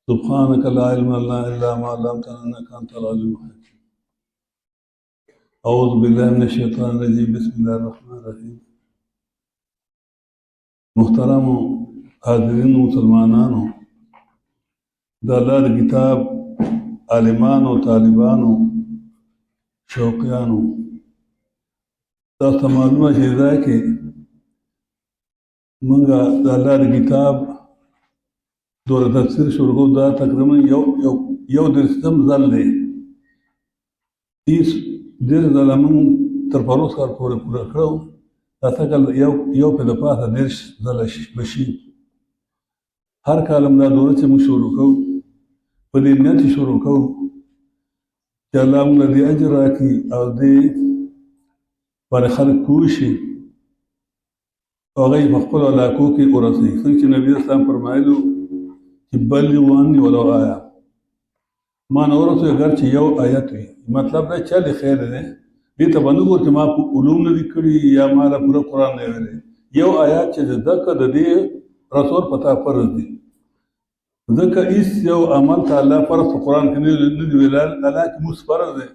سبحانك لا علم لنا إلا ما علمتنا إنك أنت العليم الحكيم. أعوذ بالله من الشيطان الرجيم. بسم الله الرحمن الرحيم. محترم حاضرین مسلمانانو، د الله د کتاب عالمانو، طالبانو، شوقیانو، تاسو ته معلومه چې ځای کې موږ د الله د کتاب دوره تفسیر شروع کوو. دا تقریبا یو درسم ځل دی. 30 ځله موږ تر پروس کال پورې پوره کړو. دا څنګه یو په د پاسه 30 ځله بشي. هر کال هم دا دوره چې موږ شروع کوو په دې نیت شروع کوو چې الله موږ له دې اجر راکړي او دې باندې خلک پوه شي او هغه یې په خپلو علاقو کې ورسوي. څنګه چې نبي اسلام فرمایلو چې بلغوا عني ولو آیه، ما نه ورسوي اگر چې یو آیت وي. مطلب دا چل خیر دی، دې ته به نه ګورو چې ما علوم نه دي کړي یا ما له پوره قرآن نه ویلی. یو آیات چې زده کړه د دې رسول په تا فرض دی. ځکه هېڅ یو عمل ته الله فرض په قرآن کې نه دي ویلی. الله چې مونځ فرض دی،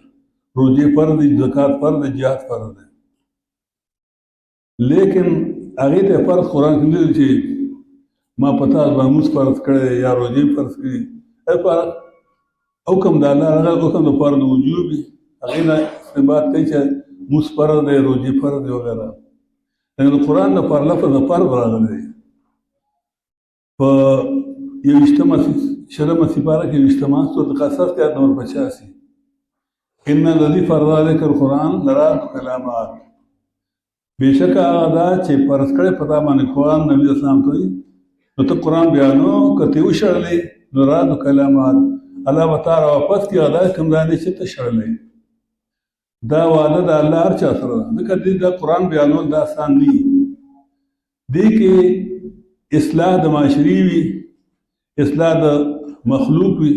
روژې فرض دي، زکات فرض دی، جهاد فرض دی، لیکن هغې ته فرض قرآن کې نه دي چې ما په تا باندې مونځ فرض کړی یا روژې فرض کړي. حکم د الله هغه حکم د فرض وجوب وي، هغې نه استنباط کوي چې مونځ فرض دی، روژې فرض دی وغیره. د قرآن لپاره لفظ د فرض راغلی دی. په 20مه سپاره کې 20مه سورة قصص کې آیت نمبر 85 ان الذي فرض عليك القرآن لرادك إلى معاد. بېشکه هغه دا چې فرض کړی په تا باندې قرآن نبي اسلام ته وي، نو ته قرآن بیانو، که ته وشړلی نو رادک إلی معاد، الله به تا راواپس کړي هغه کوم ځای دی چې ته شړلی. دا وعده د الله هر چا سره ده. ځکه دې د قرآن بیانول دا آسان نه وي. دې کې اصلاح د معاشري وي، اصلاح د مخلوق وي.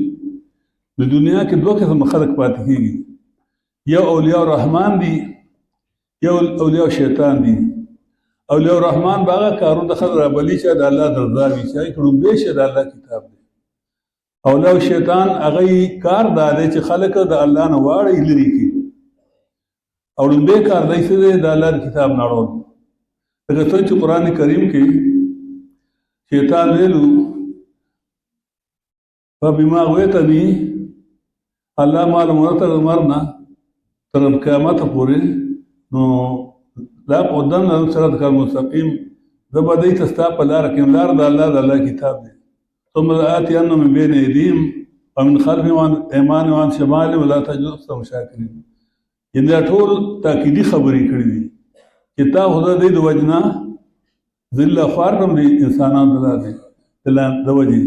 د دنیا کې 2 قسم خلق پاتې کېږي، یو اولیاء الرحمن دي، یو اولیاء شیطان دي. اولیاء الرحمن به هغه کارونه د خلک رابلي چې د الله د رضا وي، چې هغې کې ړومبی شي د الله کتاب دی. اولیاء شیطان هغه کار دا دی چې خلک د الله نه واړی لرې کړي، او ړومبی کار دی څه دی؟ د الله د کتاب نه اړول. لکه څنګه چې قرآن کریم کې شیطان ویلو فبما غویتني، الله مال مرته د مرګ نه تر قیامته پورې، نو لا قدن لهم صراطک المستقیم، زه به دوی ته ستا په لاره کې یم. لاره د الله کتاب دی. ثم لآتینهم من بین ایدیهم ومن خلفهم وعن ایمانهم وعن شمالهم ولا تجد اکثرهم شاکرین. یعنې دا ټول تاکیدي خبرې کړي دي چې تا خو د دوی د وجې نه ذله خوار کړم د انسانانو د وجې،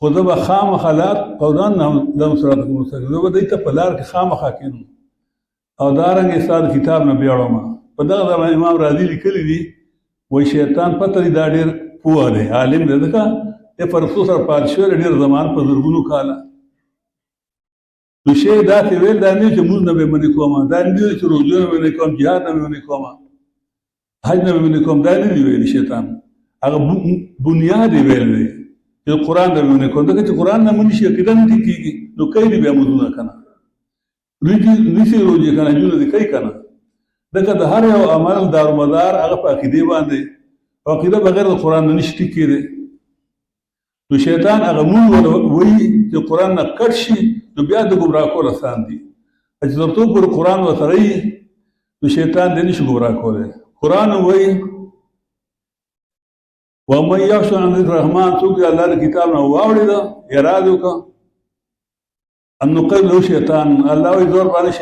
خو زه به خامخا لهم صراطک المستقیم، زه به دوی ته په لار کې خامخا کینم او دارنګې ستا د کتاب نه بیاړم. په دغه زمانه امام راضي لیکلی دي، وایي شیطان پته دی دا ډېر پوه دی، عالم دی، ځکه په رسول سره پاتې شوی دی ډېر زمان په زرګونو کاله. نو شی داسې ویل دا نه چې مونځ نه به یې منې کوم، دا نه دی چې روژو نه به یې منې کوم، جهاد نه به یې منې کوم، حج نه به یې منې کوم، دا نه دی ویلي شیطان. هغه بنیاد یې ویل دی چې قرآن نه به یې منې کوم. ځکه چې قرآن نه منې شي عقیده نه ټینګ کېږي، نو کوي دې بیا مونځونه که نه نیسي روژې که نه حجونه دې کوي که نه. ځکه د هر یو عمل دارومدار هغه په عقیدې باندې، او عقیده بغیر د قرآن نه نشي ټیک کېدی. نو شیطان هغه مونږ وایي چې قرآن نه کټ شي، نو بیا د ګمراه کول اسان دي. چې تر څو پورې قرآن ورسره وي نو شیطان دې نشي ګمراه کولی. قرآن وایي ومن یعش عن ذکر الرحمن، څوک د الله د کتاب نه واوړېده، اراده وکړه، ان نقید له شیطان، الله وایي زور باندې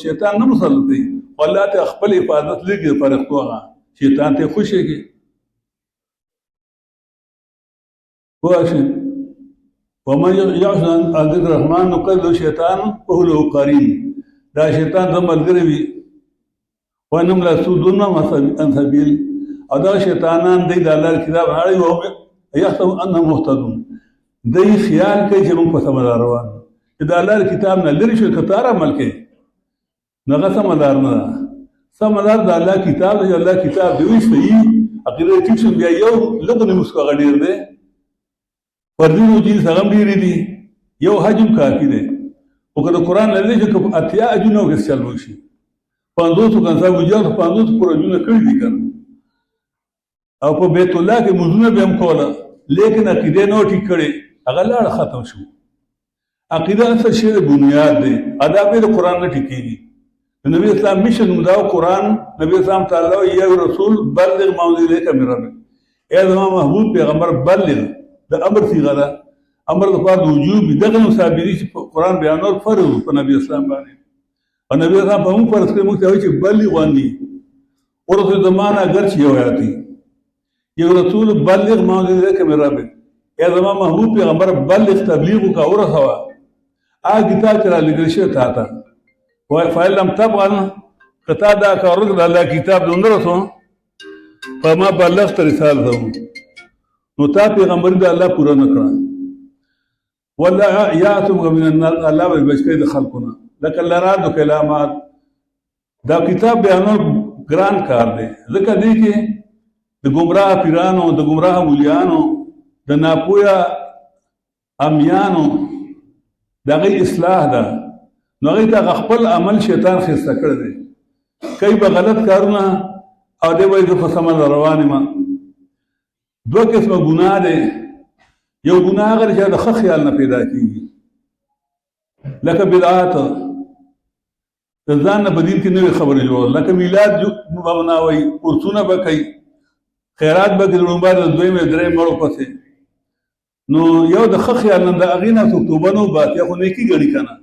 شیطان نه مسلط دی، خو الله ته خپل حفاظت لږ د فرښتو هغه شیطان ته خوشېږي. ومن یعش عن ذکر الرحمن نقید له شیطان وهو له قرین، دا شیطان زما ملګری وي. وانهم لیصدونهم عن سبیل، او دا شیطانان دی د الله کتاب نه اړوي، وهم یحسبون انهم مهتدون، دی خیال کوي چې موږ په سمه لار روان یو. چې د الله کتاب نه لرې شو، که ته هر عمل کوې نو هغه سمه لار نه ده. سمه لار د الله کتاب دی. الله کتاب دی وي صحیح عقیده ټیک شو، بیا یو لږ نموس کو هغه ډېر دی. فرضي روزي سغم ډېرې دي یو حج هم کافي دی خو که د قرآن نه دی چې اتیا حجونه وکړي چل وشي 50 کنسا وجات 50 پوره حجونه کړي دي که او په بیت الله کې مونځونه به هم کوله لیکن عقیده نه ټیک کړې هغه لاړه ختم شو عقیده اصل شی د بنیاد دی ادا به د قرآن نه ټیکېږي نبی اسلام مشن دا قرآن نبی اسلام تعالی یا رسول بلغ ما انزل الیک من ربک اے زما محبوب پیغمبر بلغ د امر صيغه ده امر د پاره وجوب دغه مصابری چې قرآن بیانول فرض په نبی اسلام باندې او نبی اسلام په موږ فرض کړی موږ ته وایي چې بلغ وانی ورته زمانہ اگر چې یو آیاتي یو رسول بلغ ما انزل الیک من ربک اے زما محبوب پیغمبر بلغ تبلیغ کا ورثوا کتاب چې را لګل شوی تا ته فإن لم تفعل کتا دا کارونه د الله کتاب نه رسو فما بلغت رسالته نو تا پیغمبر د الله پوره نه کړه ولا یاتم من النار الله به بچی د خلقونه لکه لرا د کلامات دا کتاب بیانول ګران کار دی ځکه دی کې د ګمراه پیرانو د ګمراه مولیانو د ناپویا امیانو دغه اصلاح ده نو هغه ته خپل عمل شیطان خسته کړ دی کوي به غلط کارونه او دی وایي زه په سمه روان یم دوه قسمه ګناه دی یو ګناه هغه چې د ښه خیال نه پیدا کېږي لکه بدعات د ځان نه په دین کې نوې خبرې جوړول لکه میلاد به مناوئ عرسونه به کوي خیرات به کوي لومبا د دویمې درې مړو پسې نو یو د ښه خیال نه د هغې نه څوک توبه نه وباسي خو نیکي ګڼي که نه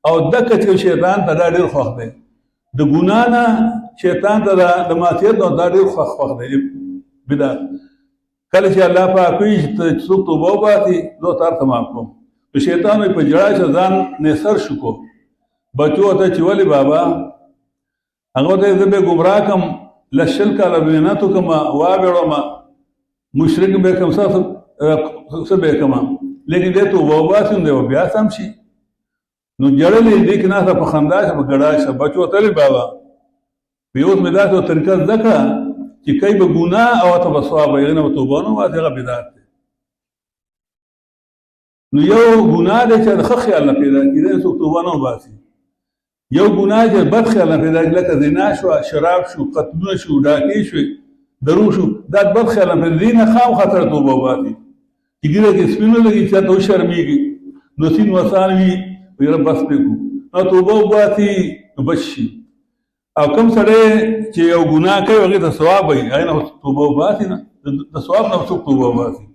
او دکه چې شیطان ته دا ډېر خوښ دی د ګناه نه شیطان ته د معصیت او دا ډېر خوښ دی بدعت کله چې الله پاک وایي چې څوک توبه وباسي زه تا ورته معاف کوم نو شیطان وایي په ژړا چې ځان نثر شو کو بچو ته چې ولې بابا هغه ته زه به ګمراه کړم لشل کاله محنت وکړم وابېړم مشرک به کړم څه به کړم لیکن دی توبه وباسي نو دی به بیا سم شي نو جړلې دې کې ناسته په خندا شه په ګډا شه بچو ته بابا په اوس مې داسې طریقه زده کړه چې کوي به ګناه او ته به ثواب وایي هغه به توبه نه وباسي هغه بدعت دی نو یو ګناه دی چې د ښه خیال نه پیدا کېدی څوک توبه نه وباسي یو ګناه چې بد خیال نه پیدا کېږي لکه زنا شوه شراب شو قتلونه شو ډاکې شوې درو شو دا بد خیال نه پیدا دې نه خامخا سره توبه وباسي چې ګیره کې سپین ولګي چې ته وشرمېږي نو سین وسان وي ویره بس پکو نو توبه وباسي نو بچ شي او کوم سړی چې یو ګناه کوي هغې ته ثواب وایي هغې نه توبه وباسي نه د ثواب نه څوک توبه وباسي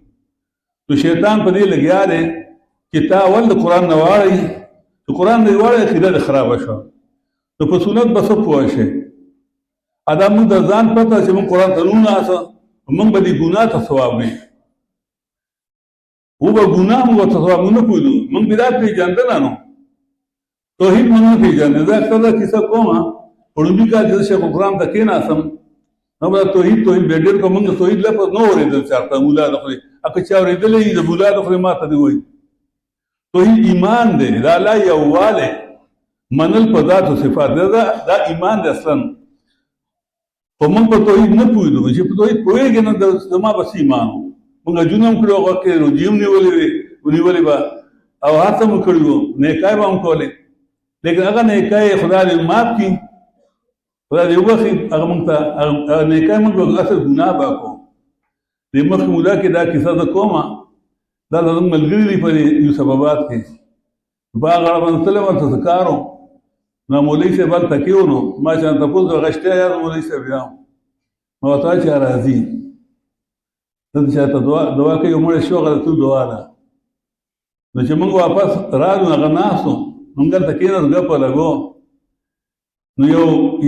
نو شیطان په دې لګیا دی چې تا اول د قرآن نه واړئ د قرآن نه واړئ عقیده دې خرابه شوه نو په سنت به څه پوه شئ ادا موږ د ځان پته چې موږ قرآن ته نه ناسه موږ به دې ګناه ته ثواب وي و به ګناه موږ ته ثواب نه پوهېدو موږ بدعت پېژندله نو توحید موږ نه پېژندې زه اکثر دا کیسه کوم په لومړي کال چې زه شیخ القرآن ته کېناستم نو به توحید به ډېر کوم موږ توحید لفظ نه اورېدل چاته مولا د خولې که چا اورېدلی وي د مولا د خولې ما ته دې وایي توحید ایمان دی د الله یووالی منل په ذات او صفات دا ایمان دی اصلا خو موږ په توحید نه پوهېدو چې په توحید پوهېږې نه زما بس ایمان و موږ حجونه هم کړي هغه کې روجې هم نیولې به او هر څه مو کړي وو نیکۍ به هم کولې لیکن هغه نیکۍ خدای دې معاف کړي خدای دې وبخښي هغه موږ ته هغه نیکۍ موږ به اصل ګناه به کوو دې مخکې مولا کې دا کیسه زه کوم دا زموږ ملګري دي په یوسف آباد کې په هغه اړه باندې تللی ورته څه کار و نو مولوي صاحب هلته کې و نو ما چې تپوس وکړه غشتی یاد مولوي صاحب یم نو ورته وایي چې راځي ته چې ته دعا کوي یو مړی شو هغه تو دعا ده نو چې موږ واپس راغلو هغه ناست و موږ هلته کېناستو ګپه لګو نو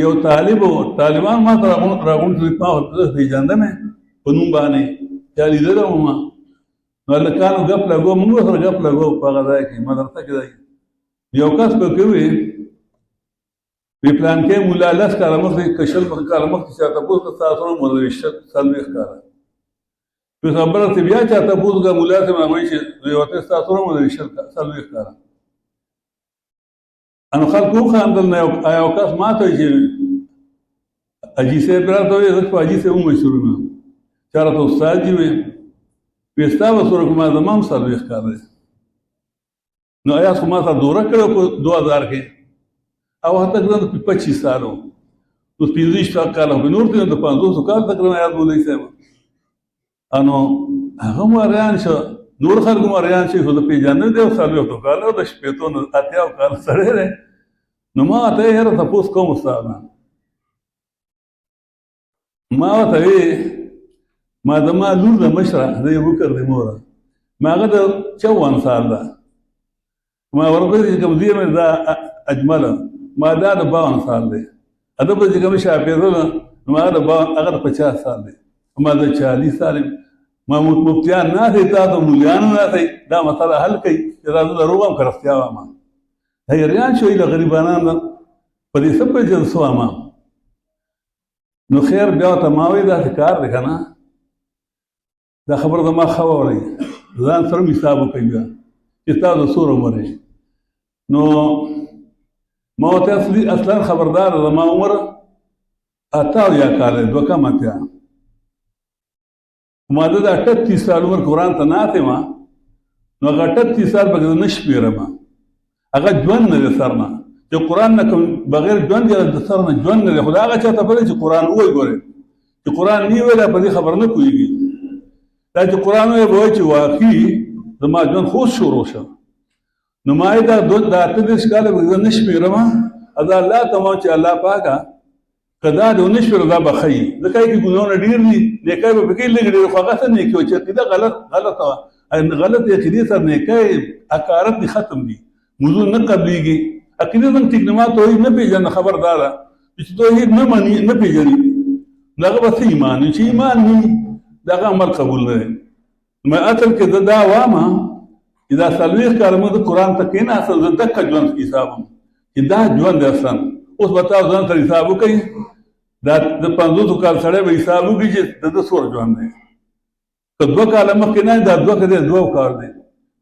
یو طالب و طالبان ما ته راغونډ کړي ما ورته پېژندم یې په نوم باندې چا لیدلی وم ما نو هلکانو ګپ لګو موږ ورسره ګپ لګو په هغه ځای کې مدرسه کې ځای یو کس پکې وي وی پلان کې مولا 10 کاله مخکې که شل کاله مخکې چا تپوس کړه ستا سره مو 40 کاله په خبره ته بیا چا تپوس کړه مولا صاحب هغه وایي چې ورته ستا سره مو 40 کاله انو خلکو وخندل نه یو کس ما ته وایي چې حاجي صاحب راته وایي زه په حاجي صاحب هم مشهور یم چا راته استاد جي وی وستا به سوره ما زما هم څلوېښت کاله دی نو ایاز خو ما سره دوره کړې په 2000 کې او هلته ګران 25 سال و اوس 25 کاله خو نور دی نو د 500 کال تقریبا ایاز مولوي صاحب نو هغه مریان شو نور خلکو مریان شي خو د پېژندنې دی او 40 کاله او د شپېتو نه 80 کاله سړی دی نو ما ورته یاره تپوس کوم استاد ما ورته وی ما زما لور د مشره د ابوبکر د موره ما هغه د 54 سال ده ما ورته چې کوم دی مې دا اجمله ما دا د 52 سال دی اته په چې کوم شاپېره ما دا هغه د 50 سال دی ما د 40 سال ما مفتیان نه دي تاسو مولیان نه دي دا مسله حل کوي چې راځو د روغم کرفتیا ما هیریان شوی د غریبانو په دې سب په جلسو ما نو خیر بیا ته ما وی دا کار دی کنه دا خبر د ما خبرې ځان سره حساب کوي بیا چې تاسو سور عمر نو ما ته اصلا خبردار ما عمر اته یا کال دوه کم اتیا ما د 38 سال عمر قرآن ته ناته ما نو هغه 38 سال به نه شمیرم هغه ژوند نه سر نه چې قرآن نه کوم بغیر ژوند د سر نه ژوند نه خدا هغه چاته پرې چې قرآن وای ګوره چې قرآن nie ویل په دې خبر نه کوي دا چې قرآن وای به چې واقعي زما ژوند خو شروع شو نو ما دا د 38 کال به نه شمیرم اذا الله تمام چې الله پاکه کدا د نشور دا بخی ځکه چې ګناونه ډیر دي نیکای به پکې لګ ډیر خو هغه څه نه کوي چې کدا غلط عقیده سره نیکای اکارت دي ختم دي موضوع نه قبليږي عقیده نن ټیکنما توحید نه پیژنه خبردار چې توحید نه مانی نه پیژني دغه بس ایمان چې ایمان نه دغه عمل قبول نه ما اصل کې دا وامه اذا سلويخ کارمو د قران ته کینه اصل دک ژوند حسابم چې دا ژوند اصلا اوس بتاو ځان سره حساب وکړي دا د 500 کال سره به حساب وکړي چې د سور ژوند دی که 2 کال مخکې نه دا 2 کال 2 کال دی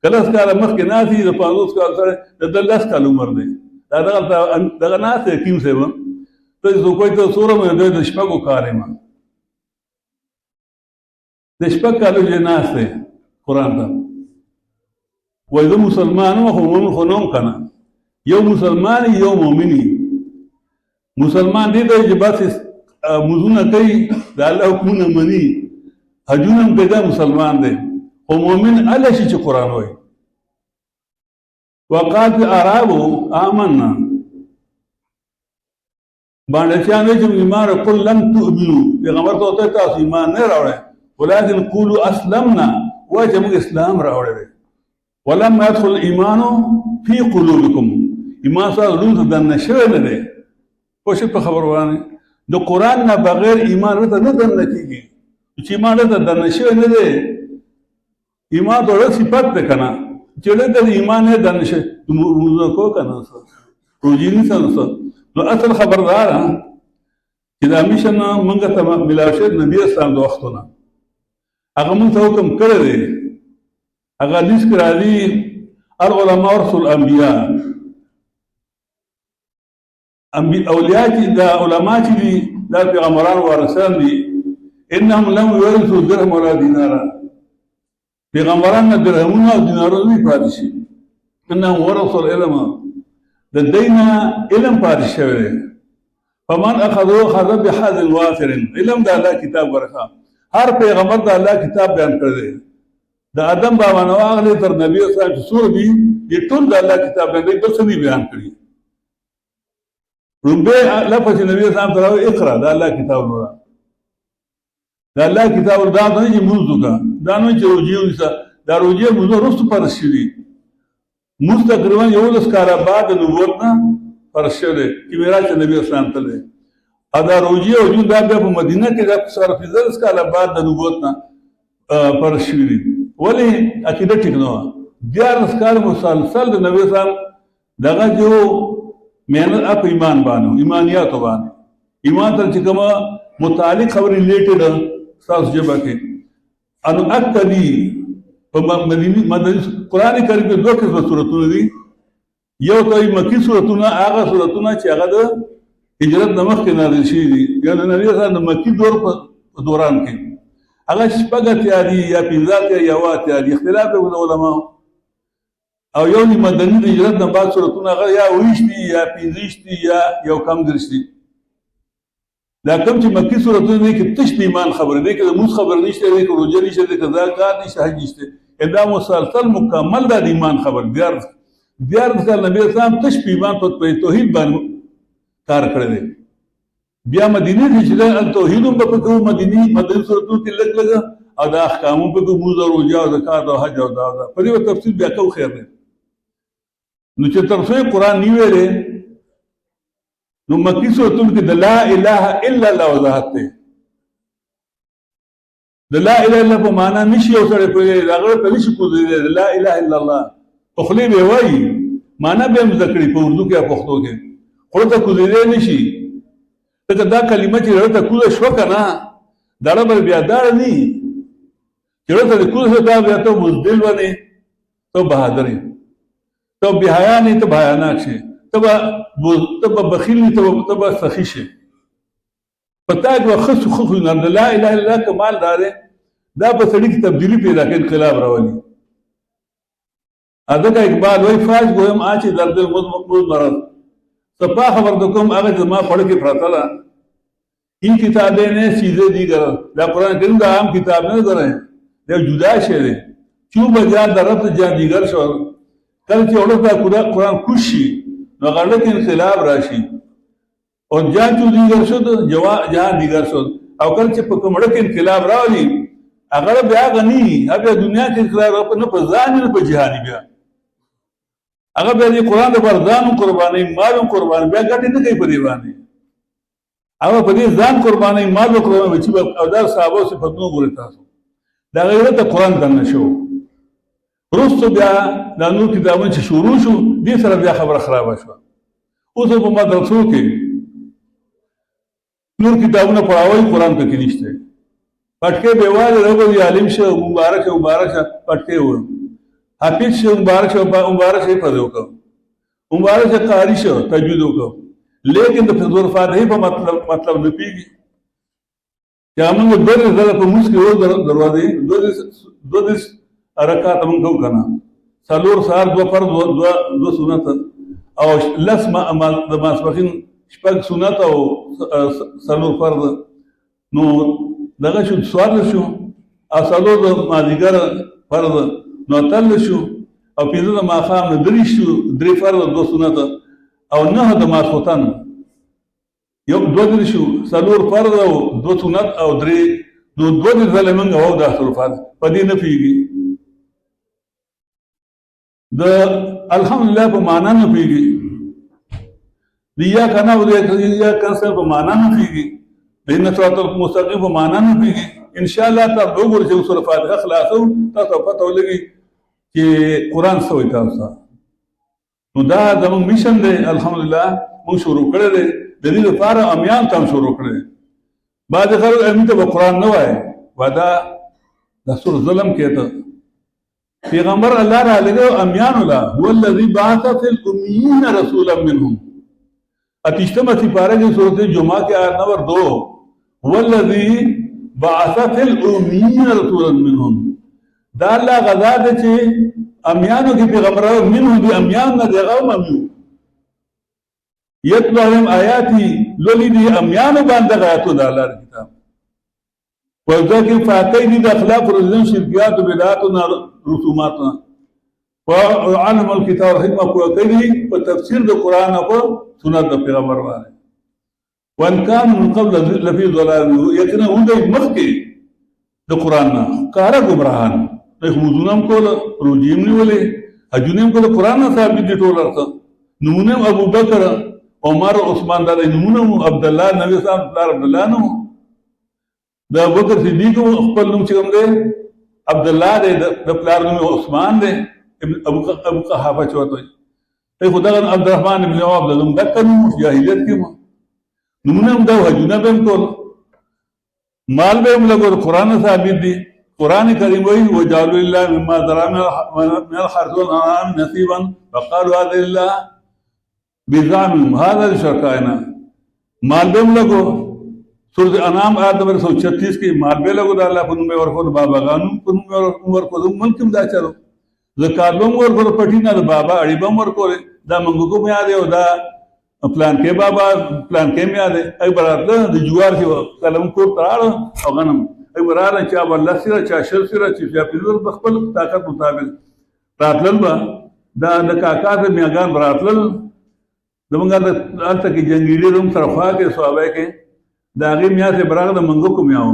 کله کال مخکې نه دي د 500 کال سره د 10 کال عمر دی دا دغه نه ته کیم څه و ته زه کوی ته سور مې د شپږو کال ما د شپږ کالو جناسه قران ته وای د مسلمانانو خو نوم کنه یو مسلمان یو مؤمنی مسلمان دی چې بس مزونه کوي د الله حکمونه مني حجونه پیدا مسلمان دی او مؤمن الله چې قرآن وایي وقال العرب آمنا باندې چې چې ایمان قل لم تؤمنوا پیغمبر ته تاسو ایمان نه راوړل ولكن قولوا اسلمنا وجه موږ اسلام راوړل ولم يدخل الايمان في قلوبكم ایمان سره روح د نشو نه دی پوه په خبر وانه د قران نه بغیر ایمان ورته نه دن کیږي چې ایمان ته د نشو نه دی ایمان د صفات ده کنه چې له د ایمان نه د نشو موږ کو کنه روجینی سره نو اصل خبردار چې دا میشن موږ ته ملاوشه نبی اسلام د وختونه هغه موږ ته حکم کړی دی هغه حدیث کې راځي العلماء ورث الانبیاء اولیاء چې دا علما چې دي دا پیغمبران وارثان دي انهم لم يورثوا درهم ولا دینارا پیغمبران نه درهمونه او دینارونه نه پاتې شي انهم ورثوا العلم د دینه علم پاتې شوی فمن اخذوا اخذ بحظ وافر علم د الله کتاب ورخه هر پیغمبر د الله کتاب بیان کړی د ادم بابا نو هغه تر نبی صلی الله علیه وسلم سور دي ټول د الله کتاب باندې بل څه بیان کړی ربه لفظ نبی صلی الله علیه وسلم اقرا د الله کتاب نور د الله کتاب دا نه چې موږ کا دا نه چې روجیو دا روجیو موږ رست پر شي مستقربا یو لس کال بعد نبوت نه پر شي چې معراج نبی اسلام ته ده ادا روجیو جو دا په مدینه کې د سره فزلس کال بعد د نبوت نه پر شي ولی عقیده ټیک نه دیار کال مسلسل د نبی اسلام دغه جو محنت اپ ایمان باندې ایمانیات باندې ایمان تر چې کومه متعلق خبر ریلیټډ تاسو جبا کې انو اکدی په مدني قران کریم کې دوه قسم سورتونه دي یو ته مکی سورتونه هغه سورتونه چې هغه د هجرت نمخ کې نازل شي دي یا د نبی صلی الله علیه وسلم مکی دور په دوران کې هغه شپږ اتیا دي یا پنځه اتیا یا اوه اتیا دي، اختلاف دی د علماو. او یو د مدني د هجرت نه بعد سورتونه هغه یا اوویشت دي یا پنځه دي یا یو کم دېرش دي. دا کوم چې مکي سورتونه دي کې تش د ایمان خبره دی، کې د مونځ خبره نشته دی، کې روژه نشته دی، کې زکات نشته، حج نشته. دا مسلسل مکمل دا د ایمان خبر. دیارلس کال نبی اسلام تش په ایمان په توحید باندې کار کړی دی. بیا مدینه کې چې دا توحید هم په کوم مدینی صورتونو کې لږ لږ او د احکامو په کوم موږ روزه او زکات او حج او دا په دې تفصیل بیا کو خیر دی. نو چې ترڅو قرآن نه ویلې نو مکی صورتونو کې د لا اله الا الله وضاحت دی. د لا اله الا په معنا نشي او سره په هغه ته نشي کولی لا اله الا الله په خلی به وایي معنا به مذکری په اردو کې او پښتو کې خو ته کولی نشي. ته دا کلمه چې ورته کوله شو کنه دا به بیا دار نه چې ورته کوله دا بیا ته مزدل ونه ته بهادر ته بهایا نه ته بیانات شي ته بخیل نه ته سخی شي. پتا کې خص خو نه لا اله الا الله کمال دار دا په سړي کې تبدیلی پیدا کوي، انقلاب راولي. اذا اقبال وای فاج ګویم اچ درد مقبول مرض صفا خبر تو کوم هغه جما پڑھ کے پراتا لا ان کتابیں نے چیزیں دی کر دا قرآن کریم دا عام کتاب نه درے دا جدا شی دی چو بجا درت جا دیگر شو کل چې اورتا قرآن خوشی نو غلط انقلاب راشي او جا چو دیگر شو جہاں دیگر شو او کل چې په کومړه کې انقلاب راولي هغه بیا غني هغه دنیا کې انقلاب نه په ځان نه په جهانی بیا هغه به د قرآن د بردانو قرباني مالو قرباني بیا ګټې نه کوي په دې باندې هغه په دې ځان قرباني مالو قرباني چې او دا صحابه صفاتونو ګوري تاسو دا غیرت قرآن دنه شو وروسته بیا دا نور کتابونه چې شروع شو دې سره بیا خبره خرابه شوه. اوس په مدرسو کې نور کتابونه پڑھاوي قرآن پکې نشته پټکې بیواله رغوي عالم شه مبارک پټکې و حافظ شه مبارک شه پدې وکړو مبارک شه قاری شه تجوید وکړو لیکن د فضل فاتحه په مطلب نه پیږي چې موږ ډېر زړه په موږ کې ور دروازې دوه رکعات موږ کو کنه څلور سار دو فرض دو سنت او لس ما د ماسپخین شپږ سنت او څلور فرض نو دغه شو سوال شو او څلور د مازیګر فرض نو تل شو او پینځه د ماښام نه درې شو درې فرض دو سنت او نه د ماسخوتن یو دوه درې شو څلور فرض او دو سنت او درې نو دوه درې ځله موږ او د اصل فرض په دې نه پیږي د الحمدلله په معنا نه پیږي دیا کنه او دیا کنه په معنا نه پیږي دین صراط المستقیم په معنا نه پیږي ان شاء الله تاسو وګورئ چې سورۃ فاتحه خلاصو تاسو پته ولګي چې قرآن څه وایي تاسو نو دا زموږ میشن دی الحمدلله موږ شروع کړی دی د دې لپاره امیان تم شروع کړی بعد خلک امین ته قرآن نه وایي ودا د سور ظلم کېته پیغمبر الله را لګو امیان الله هو الذی بعث فی الامیین رسولا منهم اتشتمه سپاره کې سورۃ جمعہ کې آیت نمبر 2 هو الذی بعث فی الامیین رسولا منهم دا الله غزا ده چې امیانو کې پیغمبر منهم دی امیان نه دغه ممیو یتلو علیهم آیاتی لولی دی امیانو باندې غایتو د الله کتاب وذکر فاتحه دي د اخلاق رزن شرکیات و بدعات و رسومات وعلم الكتاب والحکمه کوي په تفسیر د قران او سنت د پیغمبر باندې وان كان من قبل لفي ضلال یقینا هغه مخکې د قران نه کار گمراهان د موضوعم کول روجیم نیولې اجونیم کول قران نه ثابت دي ټول ارته نمونه ابو بکر عمر عثمان د نمونه عبد الله نبی صاحب پلار عبد الله نو د ابو بکر صدیق خپل نوم چې کوم دی عبد الله د پلار نوم عثمان دی ابو قحافه چوتوي ته خدای عبد الرحمن بن عوف د نوم دکنو جاهلیت کې نمونه هم دا وجونه به کول مال به هم لګور قران ثابت دي قران کریم وایي وجعلوا لله مما ذرا من الحرث والانعام نصيبا فقالوا هذا لله بزعمهم هذا لشركائنا مال به هم لګو سورۃ انعام آیت نمبر 136 کې مال به لګو د الله په نوم ورکو د بابا غانو په نوم ورکو د ملک دا چلو زکات به ورکو پټینا د بابا اړي به ورکو دا منګو کو میا دی او دا پلان کې بابا پلان کې میا دی ای براتله د جوار کې قلم کو تراړ او غنم ای براره چا الله سره چا شر سره چې په خپل طاقت مطابق راتلل با دا د کاکا د میاګان براتلل دمونږه د الته کې جنگیلی روم سره خوا کې صحابه کې دا غي میا ته براغ د منګو کو میاو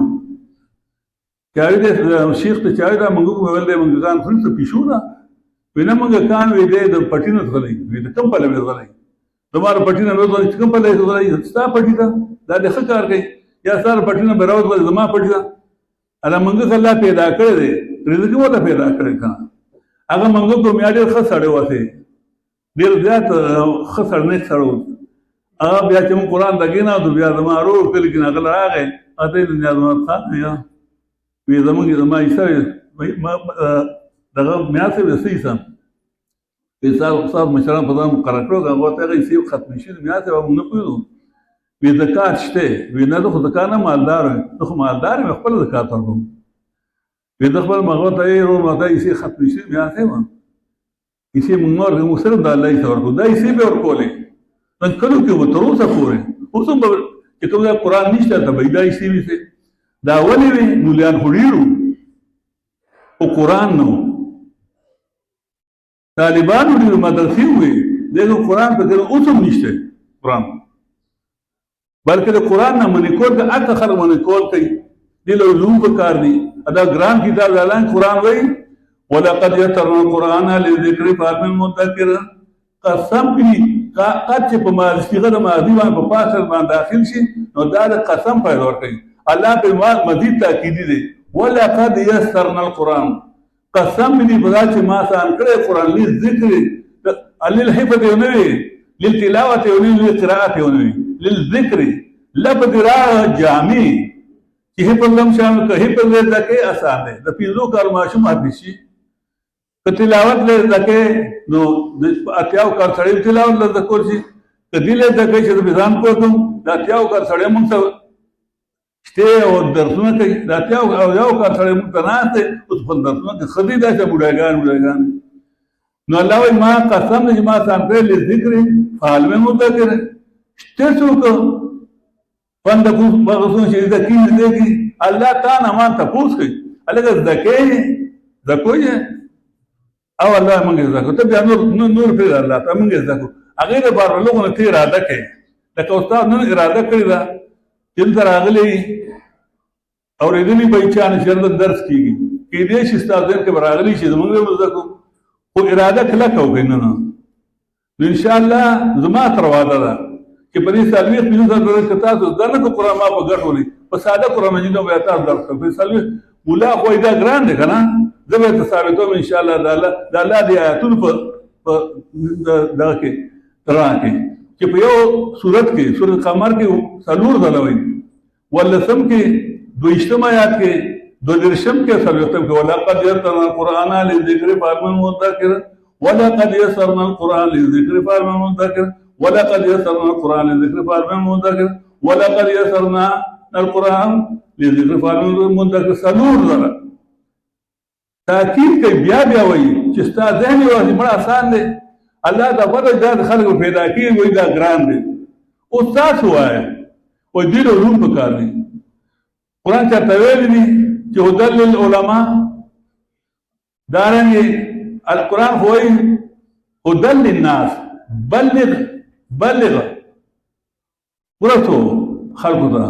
چاوي د شیخ ته چاوي دا منګو کو ول د منګان فل ته پښو دا وینه منګ کان وی د پټینو غلې وی د کم په لور غلې دمار پټینو نو د کم په لور غلې ستا پټی دا د خکار کوي یا سار پټینو براوت ول زما پټی دا انا منګ الله پیدا کړی دی رزق مو ته پیدا کړی کا هغه منګو کو میا ډېر خسړې وته ډېر زیات خسړ نه سړو هغه بیا چې قرآن لګینا او بیا زما ورور کلی کې نغل راغی اته د نیازمات خان یا وی زمونږ زما ایسه ما دغه میاسه وسی سم ایسا صاحب مشران په ځان مقرر کړو هغه ته یې سی ختم شي میاسه و نه پوهیدو وی زکات شته وی نه خو زکات نه مالدار خو مالدار خپل زکات ورکوم وی د خپل مغو ته یې ورو ماته یې ختم شي میاسه و یې موږ موږ سره د الله یې ورکو دا یې به ورکولې نن کلو کې و تر اوسه پورې اوس هم چې کوم ځای قرآن نشته ته به دا یې وي دا ولې وي مولیان خو ډېرو خو قرآن نه و طالبانو ډېرو مدرسې وې دغه قرآن په دغه اوس هم نشته قرآن بلکې د قرآن نه منې کول که اته خلک منې کول کوي دې له علوم په کار دي دا ګران کتاب اعلان قرآن وایي ولقد یسرنا القرآن للذکر فهل من مدکر قسم کړي قد چې په ماضي د ماضي باندې په فاصل باندې داخل شي نو دا د قسم پیدا ورکړي الله په مزید تاکید دي ولقد يسرنا القران قسم دې بدا چې ما سان کړه قران لی ذکر للحفظ ونوي للتلاوه ونوي للقراءه ونوي للذکر لفظ را جامع چې په لم شامل کړي په دې ځکه آسان دي د پیلو کار ماشوم حدیثي که تلاوت له ځکه نو اتیاو کار سړی تلاوت له ذکر شي کدی له ځکه چې بزان کوم دا اتیاو کار سړی مونږ ته شته او درسونه کوي دا اتیاو او یو کار سړی مونږ ته نه ته اوس په درسونه کې خدي دا چې بډایګان نو الله وي ما قسم دې ما سان په ذکر فعال مې مذکر شته څوک پند کو بغسون چې دا کې دې الله تعالی مان ته پوښ کوي الګ ذکر ذکوي او الله موږ زکو ته بیا نور پر الله ته موږ زکو هغه د بار لوګو ته اراده کوي لکه استاد نن اراده کړی دا چې تر اغلی او ردلی به چا نه شرط درس کیږي کې دې چې استاد دې کې راغلی شي موږ زکو او اراده کله کوي نه ان شاء الله زما تر واده ده چې په دې سالوي په نظر درته تاسو دغه قرآن ما په ګټولې په ساده قرآن مجید به تاسو درس کوئ په سالوي مولا خو دا ګران دی کنه زه به ثابتوم ان شاء الله د الله دی آیاتونو په دغه کې تران کې چې په یو صورت کې سورۃ قمر کې سلور غلوي ولسم کې دویشتم آیات کې دویشتم کې سلوختم کې ولقد یسرنا القرآن للذکر فهل من مدکر ولقد یسرنا القرآن للذکر فهل من مدکر ولقد یسرنا القرآن للذکر فهل من مدکر ولقد یسرنا القرآن للذکر فهل من مدکر سلور غلوي تاکید کوي بیا وایي چې ستا ذهن یو مړ آسان دی الله دا وړ د خلکو پیدا کړي وایي دا ګران دی او تاسو وایي او دې له علوم په کار دي قرآن چاته ویلي دي چې هدى للعلماء دارنګې القرآن خو وایي هدى للناس بلغ ورسو خلقو ته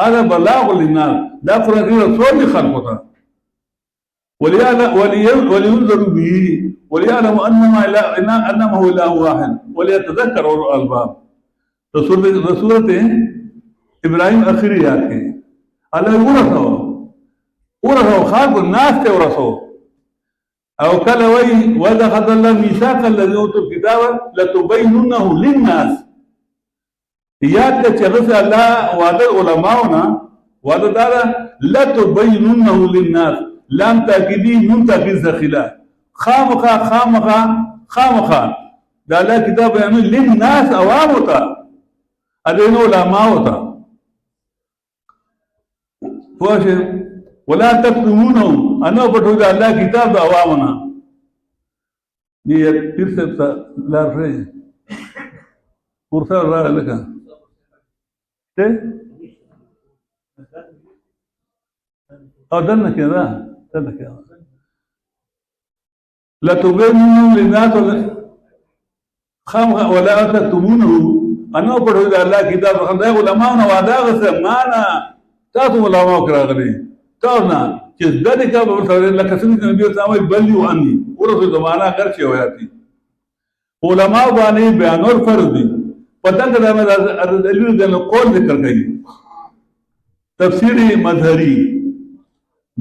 هذا بلاغ للناس لا قرآن رسول خلقه ولينذروا به وليعلموا انما اله واحد وليتذكر اولو الالباب رسولة ابراهيم اخری یاد کے الله ورثه خلق الناس ته ورثه او کله وی وَلَقَدْ اللَّهُ مِيثَاقَ الَّذِينَ أُوتُوا الْكِتَابَ لَتُبَيِّنُنَّهُ لِلنَّاسِ یاد ته چې الله وعده علماؤنا وعده دارا لَتُبَيِّنُنَّهُ لِلنَّاسِ لام تاکیدی نون تاکید ذخیله خامخا دا الله کتاب بیانوي للناس عوام ته ادین علماء ہوتا پوه ولا تکتمونه انو پټو د الله کتاب د عوامنا دې پیر څه لار رہے ورته راغله لکه ته او دنه کېدا دنه کېدا لا تبينوا للناس خام ولا تكتمونه انو پټو د الله کتاب خدای علماء نو وادا غسه معنا تاسو علماء کراغلي تاسو نه چې دغه کار ورته لکه څنګه نبی اسلام بلی وانی ورته زمانہ کرچه ویاتی علماء باندې بیان اور فرض دي پتہ کړه مې دلیل د قول ذکر کړي تفسیری مظهری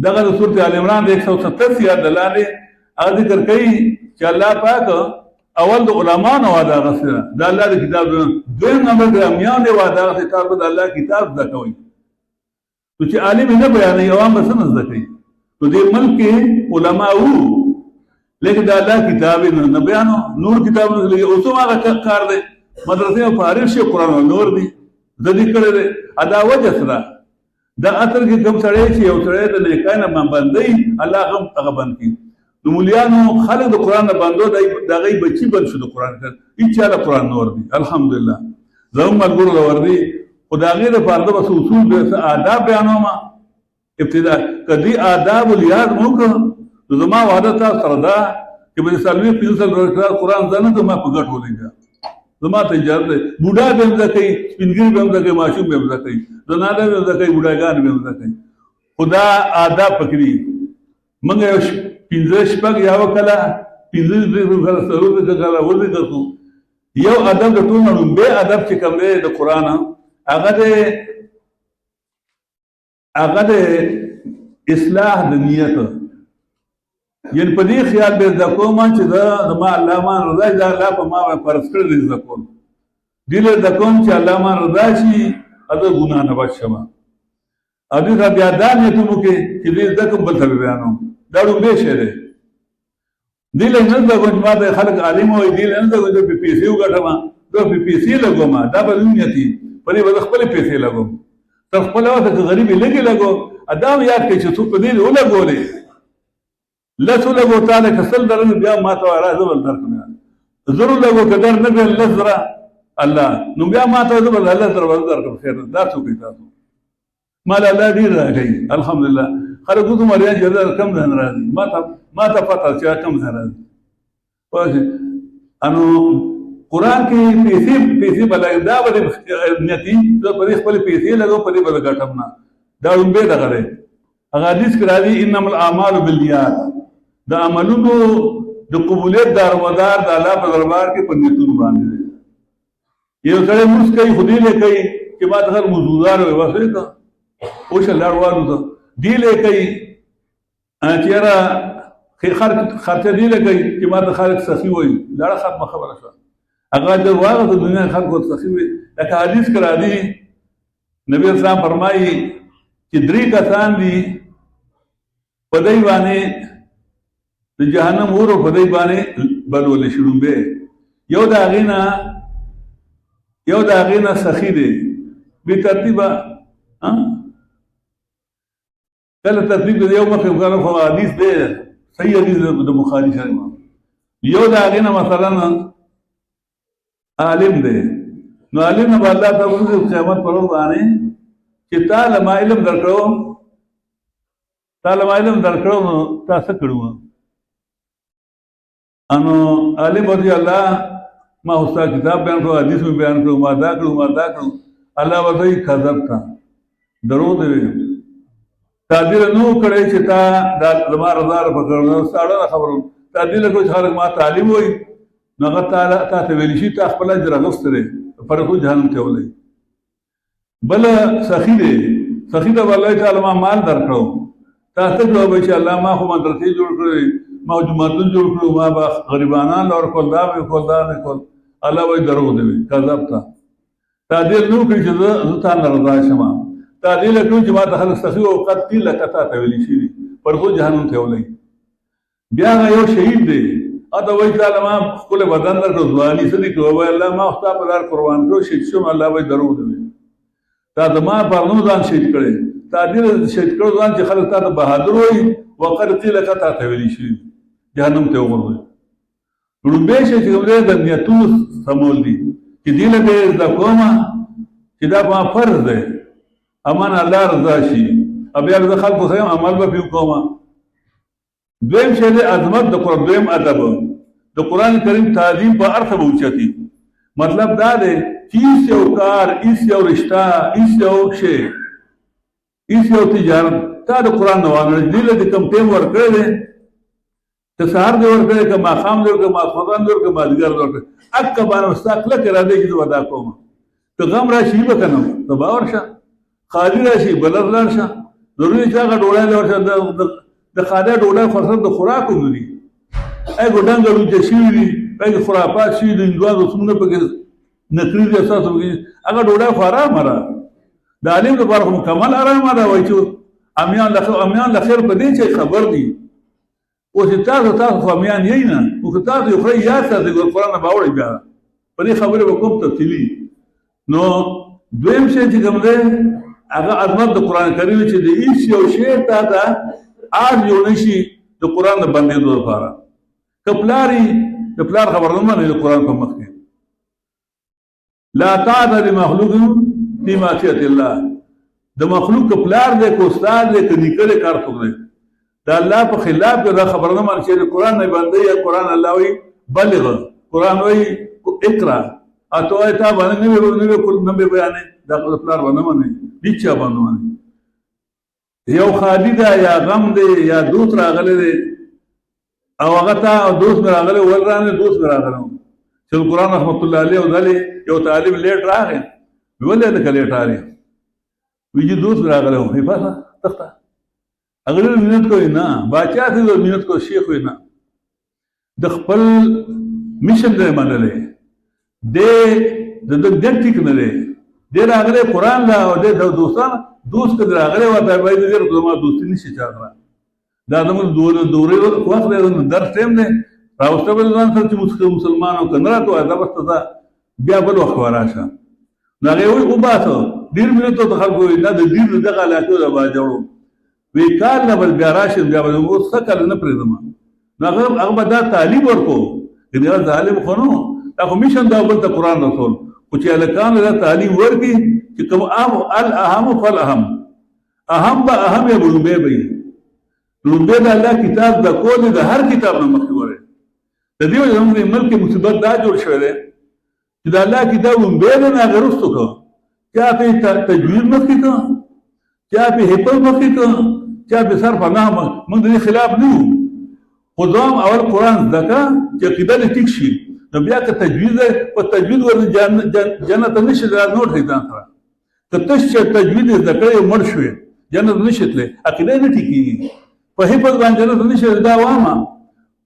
دغه سورۃ ال عمران 187 یا دلاله ذکر کړي چې الله پاک اول د علماء نو وادا غسره د الله د کتاب دویم نمبر د امیان دی وادا کتاب د الله کتاب ذکوي تو چې عالم نه بیانې عوام بس نه ذکرې تو دې ملک کې علماء وو لیکن د الله کتاب نه بیانو نور کتاب نه لګي اوسه هغه کار دی مدرسې او فارغ شي قرآن نور دی ذکر کړي ادا وجه سره دا اثر کې کوم سره چې یو سره د لیکانه باندې الله هم هغه باندې نو مولیانو خلک د قرآن نه باندې د غي بچي بل شو د قرآن کړ هیڅ قرآن نور دی الحمدلله زموږ ملګرو ور دي خدا غیر فرض بس اصول به آداب بیانوما ابتدا کدی آداب الیاد موږ زما وعده تا سره دا چې به سلوي پیسل ورکړه قرآن ځنه ته ما په ګټ ولېږه زما ته اجازه ده بوډا به هم ځکې سپینګری به هم ځکې ماشوم به هم ځکې زنانه به هم ځکې بوډاګان به هم ځکې خدا آداب پکړي موږ یو 15 شپږ یو کله 15 کله سرور کله ورته کوو یو ادب د ټول نړۍ به ادب چې کوم دی د قرآن هغه د اصلاح د نیت یعنی په دې خیال به د کوم چې دا ما الله ما رضا دا الله په ما فرض کړی دی زکول دله د کوم چې الله ما رضا شي اته ګناه نه بچما ا دې دا بیا دا نه ته مو کې چې دې د کوم بل څه بیانوم دا ډوبه شه ده دله نه د کوم ما د خلق عالم وي دله نه د په پیسې وګټما دا په پیسې لګوم دا به نیتی پرې به خپل پیسې لګوم تر خپل وخت غریبي لګي لګو ادم یاد کوي چې څو په دې ولګولې لسو لګو تعالی کسل درنه بیا ما ته راځه بل درکمه ضرور لګو قدر نه به لزرا الله نو بیا ما ته بل الله تر ور درکم خیر دا څه کوي تاسو مال الله دې راځي الحمدلله خلکو ته مریا جزا کم نه راځي ما ته پته چې کم نه راځي پوه انو قرآن کې پیسې بلګ دا ولې نتی ته په خپل پیسې لګو په دې بل ګټم نه دا به دغه دی هغه حدیث کې راځي انما الاعمال بالنیات دا عملونو د قبولیت دارومدار د الله په دربار کې په نیتونو باندې دی یو سره موږ کوي خو دې له کوي چې ما ته موضوعدار وي واسه کا او شلار وانه ته دې له کوي چیرې خرچه دې له کوي چې ما ته خالق سخی وي دا ختمه خبره شو هغه د واغه د دنیا خلکو سخی وي لکه حدیث کرا دي نبی اسلام فرمایي چې درې کسان دي په دای باندې د جهنم اور په دای باندې بلول شروع یو دا غینا سخی دی به ترتیبه کله ترتیب دی یو مخه وکړو خو حدیث دی صحیح حدیث د بخاری شریف یو دا غینا مثلا عالم دی نو عالم نه الله تعالی قیامت پر باندې چې تعالی ما علم درکړو نو تاسو کړو انو عالم دی الله ما استاد کتاب بیان کړو حدیث بیان کړو ما دا کړو الله وځي کذب تا درو دی تعدیل نو کړی چې تا د زما رضا پکړنو ساړه خبرو تعدیل کو خلک ما تعلیم وای نو تعالی ته ویل شي تا خپل اجر غوښتره پر خو جهنم ته ولې بل سخی د الله تعالی ما مال درکړو تاسو جواب چې الله ما خو مدرسې جوړ کړې ما جماعتونه جوړ کړو ما با غریبانان اور کول دا الله وای درو دی کذب تا تعدیل نو کړی چې زه تا رضا شمه تعدیل کړو چې ما ته خلک سخی او قتل کتا ته ویل شي پر خو جهنم ته ولې بیا یو شهید دی اته وایي تعالی ما خپل بدن درکړ ځواني څه دي کوي الله ما ستا په لار قربان کړو شهید شوم الله وایي دروغ دی تا زما پر نو ځان شهید کړی تا دې شهید کړو ځان چې خلک تا ته بهادر وایي وقد قیل لك تا ته ویلي شي جهنم ته وغورځوي لومبی شی چې کوم دی د نیتونو سمول دي چې دې له دې زده کومه چې دا ما فرض دی امان الله رضا شي او بیا د خلکو سره عمل به پې کومه دویم شی دی عظمت د قرآن دویم ادب د قرآن کریم تعظیم په ارث به اوچتي مطلب دا دی چې هیڅ یو کار هیڅ یو رشته هیڅ یو شی هیڅ یو تجارت تا د قرآن نه وانه دې له دې کوم ټیم ورکړی دی ته سهار دې ورکړی که ماښام دې ورکړی ماخوستان دې ورکړی مازدیګر دې ورکړی اکه باندې ستا کلکې را دی چې زه به دا کوم که غم راشي به که نه ته به ورشه خالي راشي بله لاړ شه ضروري چې هغه ډوډۍ له ورشه د خالی ډوډۍ خورسر د خوراکو نه دي هغه ډنګه روچه شوي دي هغې خرافات شوي دي هندوان رسمونه پکې نکري دي ستاسو پکې هغه ډوډۍ خو ارامه ده د عالم لپاره خو مکمل ارامه ده وایي چې امیان له خیر په دې چې خبر دي اوس تاسو خو امیان یې نه خو که تاسو یو خدای یاد ساتئ قرآن نه به اورئ بیا په دې خبرې به کوم تفصیلي نو دویم شی چې کوم دی هغه عظمت د قرآن کریم چې د هېڅ یو شی تا ته عاج یو نه شي د قرآن د بندېدو لپاره که پلار د پلار خبر نه منې د قرآن په مخ کې لا طاعة لمخلوق فی معصیة الله د مخلوق که پلار دی که استاد دی که نیکه دی کار څوک دی د الله په خلاف دا خبر نه منې چې د قرآن نه بندوي یا قرآن الله وایي بلغ قرآن وایي اقرا اته وایي تا باندې نه به بیانې دا خو د پلار به نه منې هېڅ چا باندې منې یو خالي ده یا غم دی یا دوست راغلی دی او هغه تا دوست مې راغلی ول رانه دوست مې راغلی چې قرآن رحمت الله علیه او دلې یو طالب لیټ راغی ولې لکه لیټ راغی وایي چې دوست مې راغلی و حفاظه تخته اگر مینت کوي نه باچا ته مینت کو شیخ وي نه د خپل میشن دی منلی د ټیک نه دی دی راغلی قرآن لا او د دوستان دوست که راغلی ورته باید دې زما دوستي نشي چا سره دا زموږ دورې وخت دی درس ټایم دی راوسته به ځان سره چې مسلمان او که نه راته وایه دا بس ته بیا بل وخت به راشه نو هغې وایي وباسه ډېر مینتو ته خلکو وایي نه د دین د دغه علاقې د باجوړو وی کال نه بل بیا راشم بیا به اوس څه کال نه پرېږدم نو هغه به دا تعلیم ورکو چې دا ظالم خو نو دا خو میشن دا بل ته قرآن رسول خو چې هلکانو دا تعلیم ورکړي چې کوم الاهم فالاهم اهم به اهم یا به لومبی به وي لومبی د الله کتاب د کول د هر کتاب نه مخکې وری د دې وجه زموږ ملک مصیبت دا جوړ شوی دی چې د الله کتاب لومبی دی نه هغه وروستو کړه چا پې تجوید مخکې کړه چا پې حفظ مخکې کړه چا پې صرف نه موږ د دې خلاف نه یو خو دوام اول قرآن زده کړه چې عقیده دې ټیک شي نو بیا که تجوید دی په تجوید ورته جنت ته نه شي نوټ کړئ ځان سره که تش چې تجوید زده کړی مړ شوې جنت ته نه شي تللی عقیده یې نه ټیکېږي په حفظ باندې جنت ته نه شي دا وامه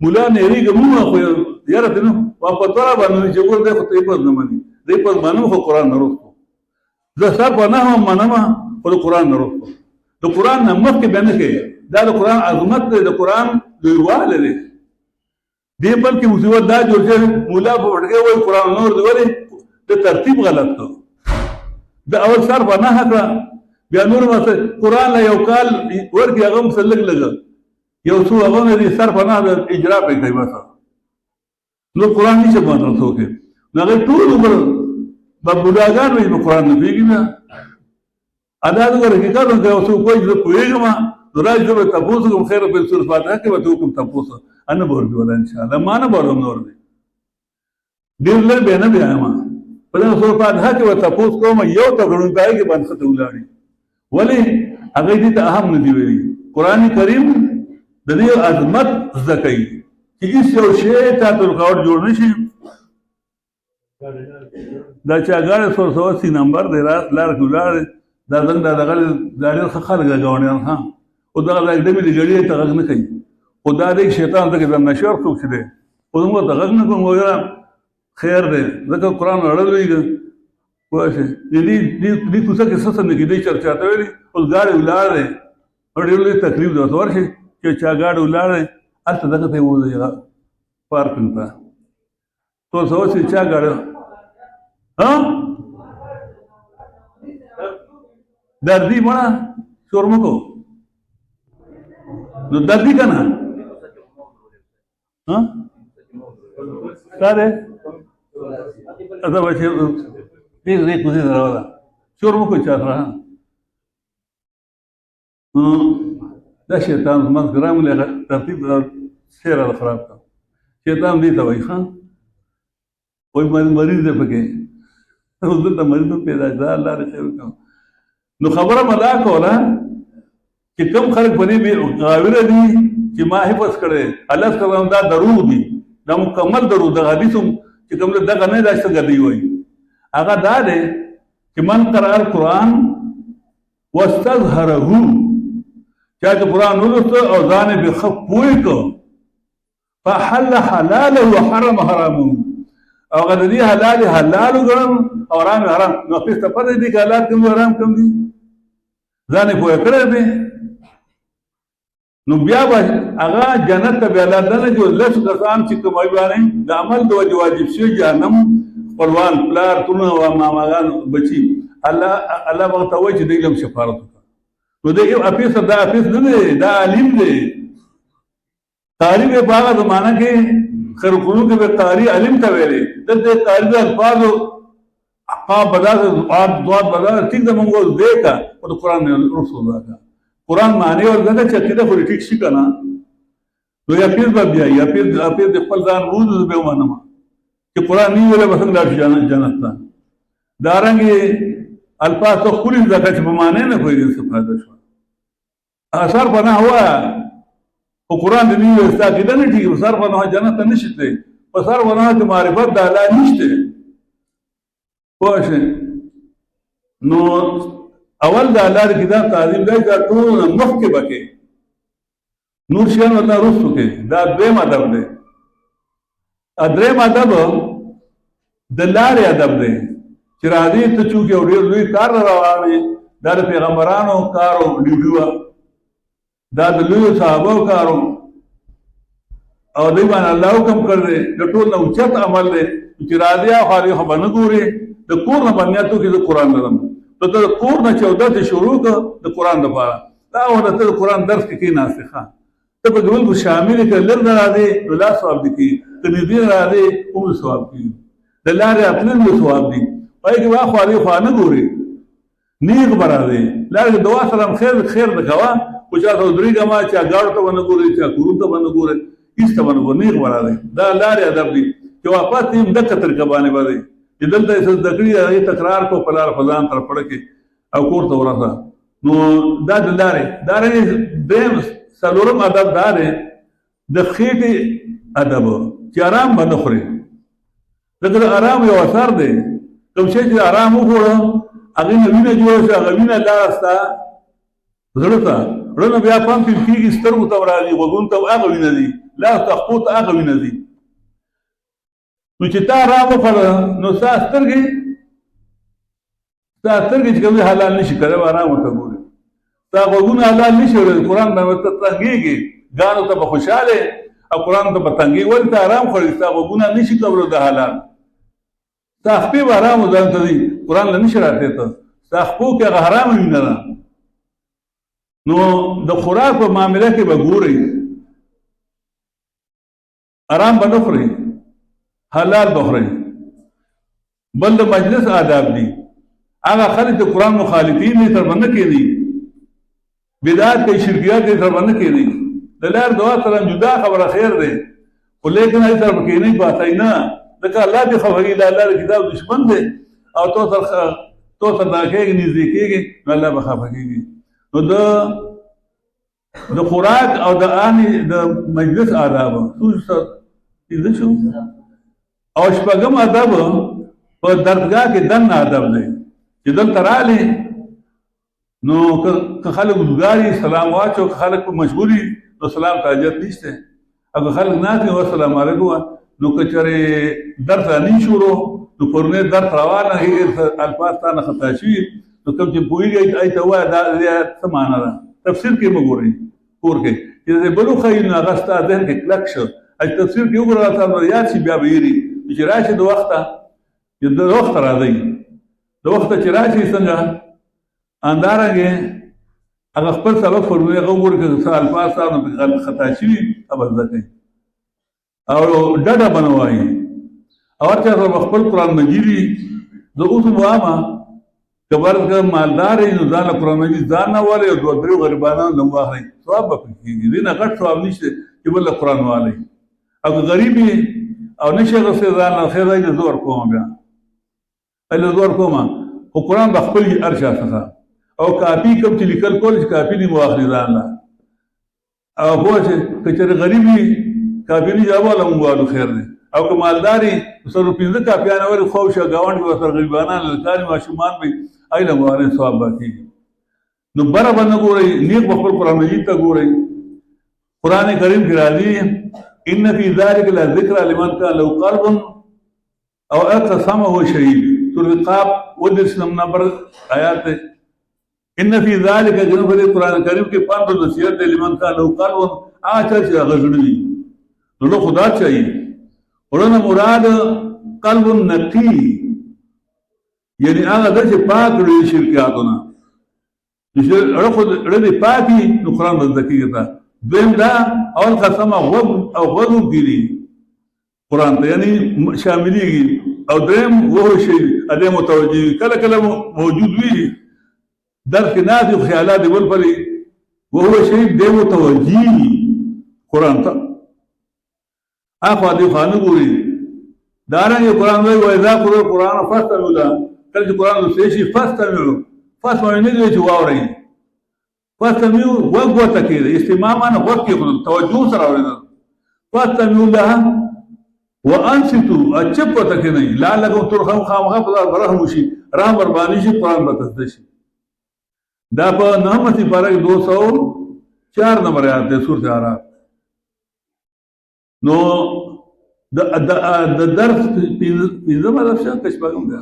ملا نه هېرېږي مونږ خو یاره ته نه واپس باندې چې ګور دی خو ته حفظ نه مني د حفظ منم خو قرآن نه رسو زه صرف نه هم منم خو د قرآن نه رسو د قرآن نه مخکې بیا نه کوي دا د قرآن عظمت دی د قرآن لویوالی دی دې بلکې مصیبت دا جوړ شوی مولا په پټکۍ وایي قرآن نور دی ولې د ترتیب غلط کړ د اول صرف نه کړه بیا نور قرآن له یو کال ورکړي هغه هم څه لږ لږ یو څو هغه نه دي صرف نه د اجرا پرې کوي بس نو قرآن نشي باندې څوک نو هغې ټول عمر به بوډاګان وایي په قرآن نه پوهېږي نه ادا د حقیقت نه اوس کوئی زه پوهېږم نو راځي زه به تپوس کوم خیر په سورة فاتحه کې به ته وکړم تپوس نه به ورکړي ولا انشاءالله ما نه به ورم نور دی ډېر لږ بیا نه بیا یم په دغه سورة فاتحه کې به تپوس کوم یو ته ګڼون په هغې کې باندې ښه ته ولاړې ولې هغوی دې ته اهم نه دي ویلي قرآن کریم د دې عظمت زده کوي چې هېڅ یو شی تا ته رکاوټ جوړ نه شي دا چاګاړی 180 نمبر دی لاره کې ولاړ دی دا زنګ دا دغه ګاډي ښه خلک دی ګاونډیان ها او دغه ډمې د ګړۍ ته غږ نه کوي خو دا دی شیطان ته کې دا نشور څوک چې دی خو موږ ته غږ نه کوم وایه خیر دی ځکه قرآن اړه لویږي پوه شئ دې کوڅه کې څه څه نه کېدی چرچا ته ویلي اوس ګاډی ولاړ دی او ډېر لوی تکلیف دی ورته ورشئ چې چا ګاډی ولاړ دی هلته دغه ته یې ووځئ پارکینګ ته ټول څه اوس چا ګاډه دردي مړه شور مه کو نو دردي که نه ستا دی اته بچې دې کوزي ته راوله شور مه کو چا سره دا شیطان زما ګرام ترتیب سیره ده خراب کړه شیطان دې ته وایي ښه وایي مریض دی پکې اوس دلته مریض هم پیدا کړه الله دې خیر وکړي نو خبره مه دا کوله چې کوم خلک په دې غاوره دي چې ما حفظ کړی الله سلام دا دروغ دي دا مکمل دروغ د حدیث چې کوم دغه نه دا څنګه دی وایي هغه دا دی چې من قرأ القرآن واستظهره چا چې قرآن ولوسته او ځان یې بې ښه پوه کړ فحل حلاله وحرم حرامه او هغه د دې حلال حلال وګڼل او حرام حرام نو حفظ ته پته دی که حلال کوم دي حرام کوم دي ځان یې پوه کړی دی نو بیا به هغه جنت ته بیا لار نه جو لس کسان چې کومای باندې د عمل د وجې واجب شوي جهنم خپلوان پلار ترونه او ماماګان بچي الله به ورته وایي چې دی له شفاعت وکړه نو دی حفظ دا حفظ نه دی دا عالم دی قاري به په هغه زمانه کې خیرقلو کې به قاري علم ته ویلې دلته قاري د الفاظو بدل دوات بدل ټیک د مونږ دې کا او د قرآن نه رسول الله کا قرآن معنی اور دغه چې عقیده خو ټیک شي که نه نو حفظ به بیا حفظ د خپل ځان روز به ومنم چې قرآن نه ویله به څنګه لاړ شي جنت ته دارنګې الفاظ تو ښکلي ځکه چې په معنی نه پوهېږي څه فایده شوه اثر پناه ووایه خو قرآن د نه ویل ستا عقیده نه ټیک سر پناه جنت ته نه شي تللی په سر پناه کې معرفت د الله نشته پوه شئ نو اول د الله د کتاب تعظیم دی دا ټول مخکې به کې نور شیان ورته وروستو کې دا دویم ادب دی دریم ادب د لارې ادب دی چې راځي ته چونکې یو ډېر لوی کار نه روان دی دا د پیغمبرانو کار او ډیوټي وه دا د لویو صحابو کار او دوی باندې الله حکم کړ دی د ټول نه اوچت عمل دی چې راځي اخوا دې خو به نه ګورې د کور نه به نیت وکړي زه قرآن لرم ته د کور نه چې اودس شروع کړه د قرآن دپاره دا وخت ته د قرآن درس کې کېناستې ښه ته په ګول کو شامل کړه لر نه راځې نو لا ثواب دي کېږي که نږدې نه راځې هم ثواب کېږي د لارې راتلل مو ثواب دي پای کې به اخوا دې خوا نه ګورې نیغ به راځې لارې کې دعا سلام خیر نه کوه خو چا ته ودرېږه ما چا ګاړو ته به نه ګورې چا کورونو ته به نه ګورې هېڅ ته به نه ګورې نیغ به راځې دا لارې ادب دي چې واپس دې همدغه طریقه باندې به دی چې دلته یې څه زده کړي هغې تکرار کړو په لاره په ځان تر پړه کې او کور ته ورسه نو دا د لارې دارنګې دریم څلورم ادب دا دی د خېټې ادب چې آرام به نه خورې ځکه د آرام یو اثر دی کوم شی چې آرام وخوړه هغې نه وینه جوړه شوه هغه وینه لاړه ستا زړه ته زړه نه بیا پمپ کېږي سترګو ته راځي غوږونو ته هغه وینه دي لاس ته خپو ته هغه وینه دي نو چې تا آرام وخوړه نو ستا سترګې چې کوم حلال نشي کړی آرام ورته ګوري ستا غوږونه حلال نشي اورېدلی قرآن باندې ورته تنګېږي ګانو ته به خوشحاله او قرآن ته به تنګېږي ولې ته آرام خورې ستا غوږونه نشي کولی د حلال ستا خپې به آرام ځان ته دي قرآن له نشي راتلی ته ستا خپو کې هغه حرامه وینه ده نو د خوراک په معامله کې به ګورئ آرام به نه خورئ حلال به خورئ بل د مجلس آداب دي هغه خلک د قرآن مخالفین دي تر باندې کېدي بدعت کوي شرکیات دي تر باندې کېدي د لار دعا سره جدا خبره خیر دی خو لیکن هغې سره به کېنی باسئ نه ځکه الله دې خوښوي د الله د کتاب دشمن دی او تو سره دا کېږي نږدې کېږي نو الله به خفه کېږي نو د خوراک او د مجلس آداب څه شو او شپږم ادب په درسګاه کې دننه ادب دی چې دلته راغلې نو که خلک وزګاري سلام واچو که خلک مشغولي نو سلام ته حاجت نشته او که خلک ناست وي السلام علیکم نو که چېرې درس راني شروع نو پرونی درس روانه الفاظ تا نه خطا شوي نو کوم چې پوهېږي هغې ته ووایه دا څه معنا ده تفسیر کې مه ګورئ کور کې چې د بلو ښایي نو هغه ستا ذهن کې کلک شو اج تفسیر کې وګورئ تاسو یاد شي بیا به یری چې راشي د وخته د وخت راځي د وخت چې راشي څنګه اندارنګ هغه خپل سبق فرموي هغه وګورئ چې څه الفاظ تاسو غلط خطا شي خبر ځکه او ډډه بنوي او چې خپل قرآن مجید د اوس موامه کبر که مالدار نو ځان قرآن مجید ځان نه والی او دوه درې غریبانان نه واخلي ثواب به پکې کېږي دې نه غټ ثواب نشته چې بل قرآن والی او که غریب او نشي غوښتلی ځان نه خیر دی زه ورکوم بیا زه ورکوم خو قرآن به خپل هر چا څخه او کاپي کوم چې لیکل کول چې کاپي دې مو واخلي ځان نه او پوه چې که چېرې غریب وي کاپي نه جواب والا مونږ والو خیر دی او که مالداري سره پنځه کاپیانه ورې خو شه ګاونډ به ورسره غریبانان لکاري ماشومان به ایله واره ثواب به کېږي نو بره به نه ګورئ نیک به خپل قرآن مجید ته ګورئ قرآن کریم کې راځي ان فی ذلک لذکر لمن کان له قلب او القى سمعه شهید سورۃ قاف 19 نمبر آیات ان فی ذلک جنب قرآن کریم کې پاند نصیحت دی لمن کان له قلب اچھا چې هغه زړه نو خدا چاہیے ورنه مراد قلب نقی یعنی هغه د چې پاک لري شرکیاتونه چې اړه دې پاکي نو قرآن باندې کېږي دویم دا اول قسم او غوږ کېږي قرآن ته یعنی شاملېږي او دریم وو شي ادې متوجي کله کله موجود وي درک نازي خیالات بل پري وو شي دې متوجي قرآن ته اخوا دې خانه ګوري دارنګ قرآن وایي واذا قرأ القرآن فاستمعوا له کله چې قرآن لوستل شي فاستمعوا نه دی چې واورئ فاستمعوا وغوته کېږي استماع معنی غوږ کې توجه سره اورېدل فاستمعوا له وانصتوا چپ وته کې نه لعلکم ترحمون خامخا په رحم وشي رحم ورباني شي قرآن به تسد شي دا په نحمتي پاره 204 نمبر آیات ده سورۃ اعراف نو د درس پنځم ادب څه شپږم ده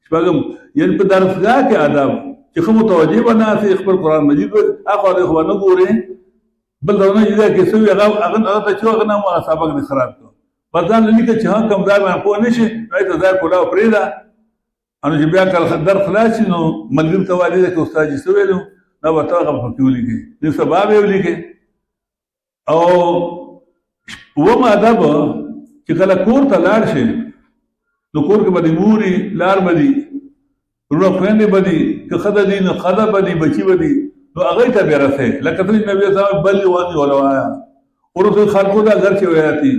شپږم یعنی په درسګاه کې آداب چې کوم متوجه بناسي خپل قرآن مجید اخو د خو نه ګوري بل دونه چې کې سوي هغه ته چې هغه نه سبق دي خراب کو پردان لیکه چې هم کم ځای باندې پوه نشي راځي ته ځای کولا پرېدا انو چې بیا کله در خلاص نو ملګری ته والي کې استاد یې سویلو نو وته هغه پکې ولیکي نو سبب یې ولیکي او وما ادب چې کله کور ته لاړ شي نو کور کې باندې موري لار باندې ورو خويندې باندې که خدای دې نو خدای باندې بچي باندې نو هغه ته بیرته لکه ته نبی صاحب بل وانی ولوایا ورته خلکو دا غر چې ویاتي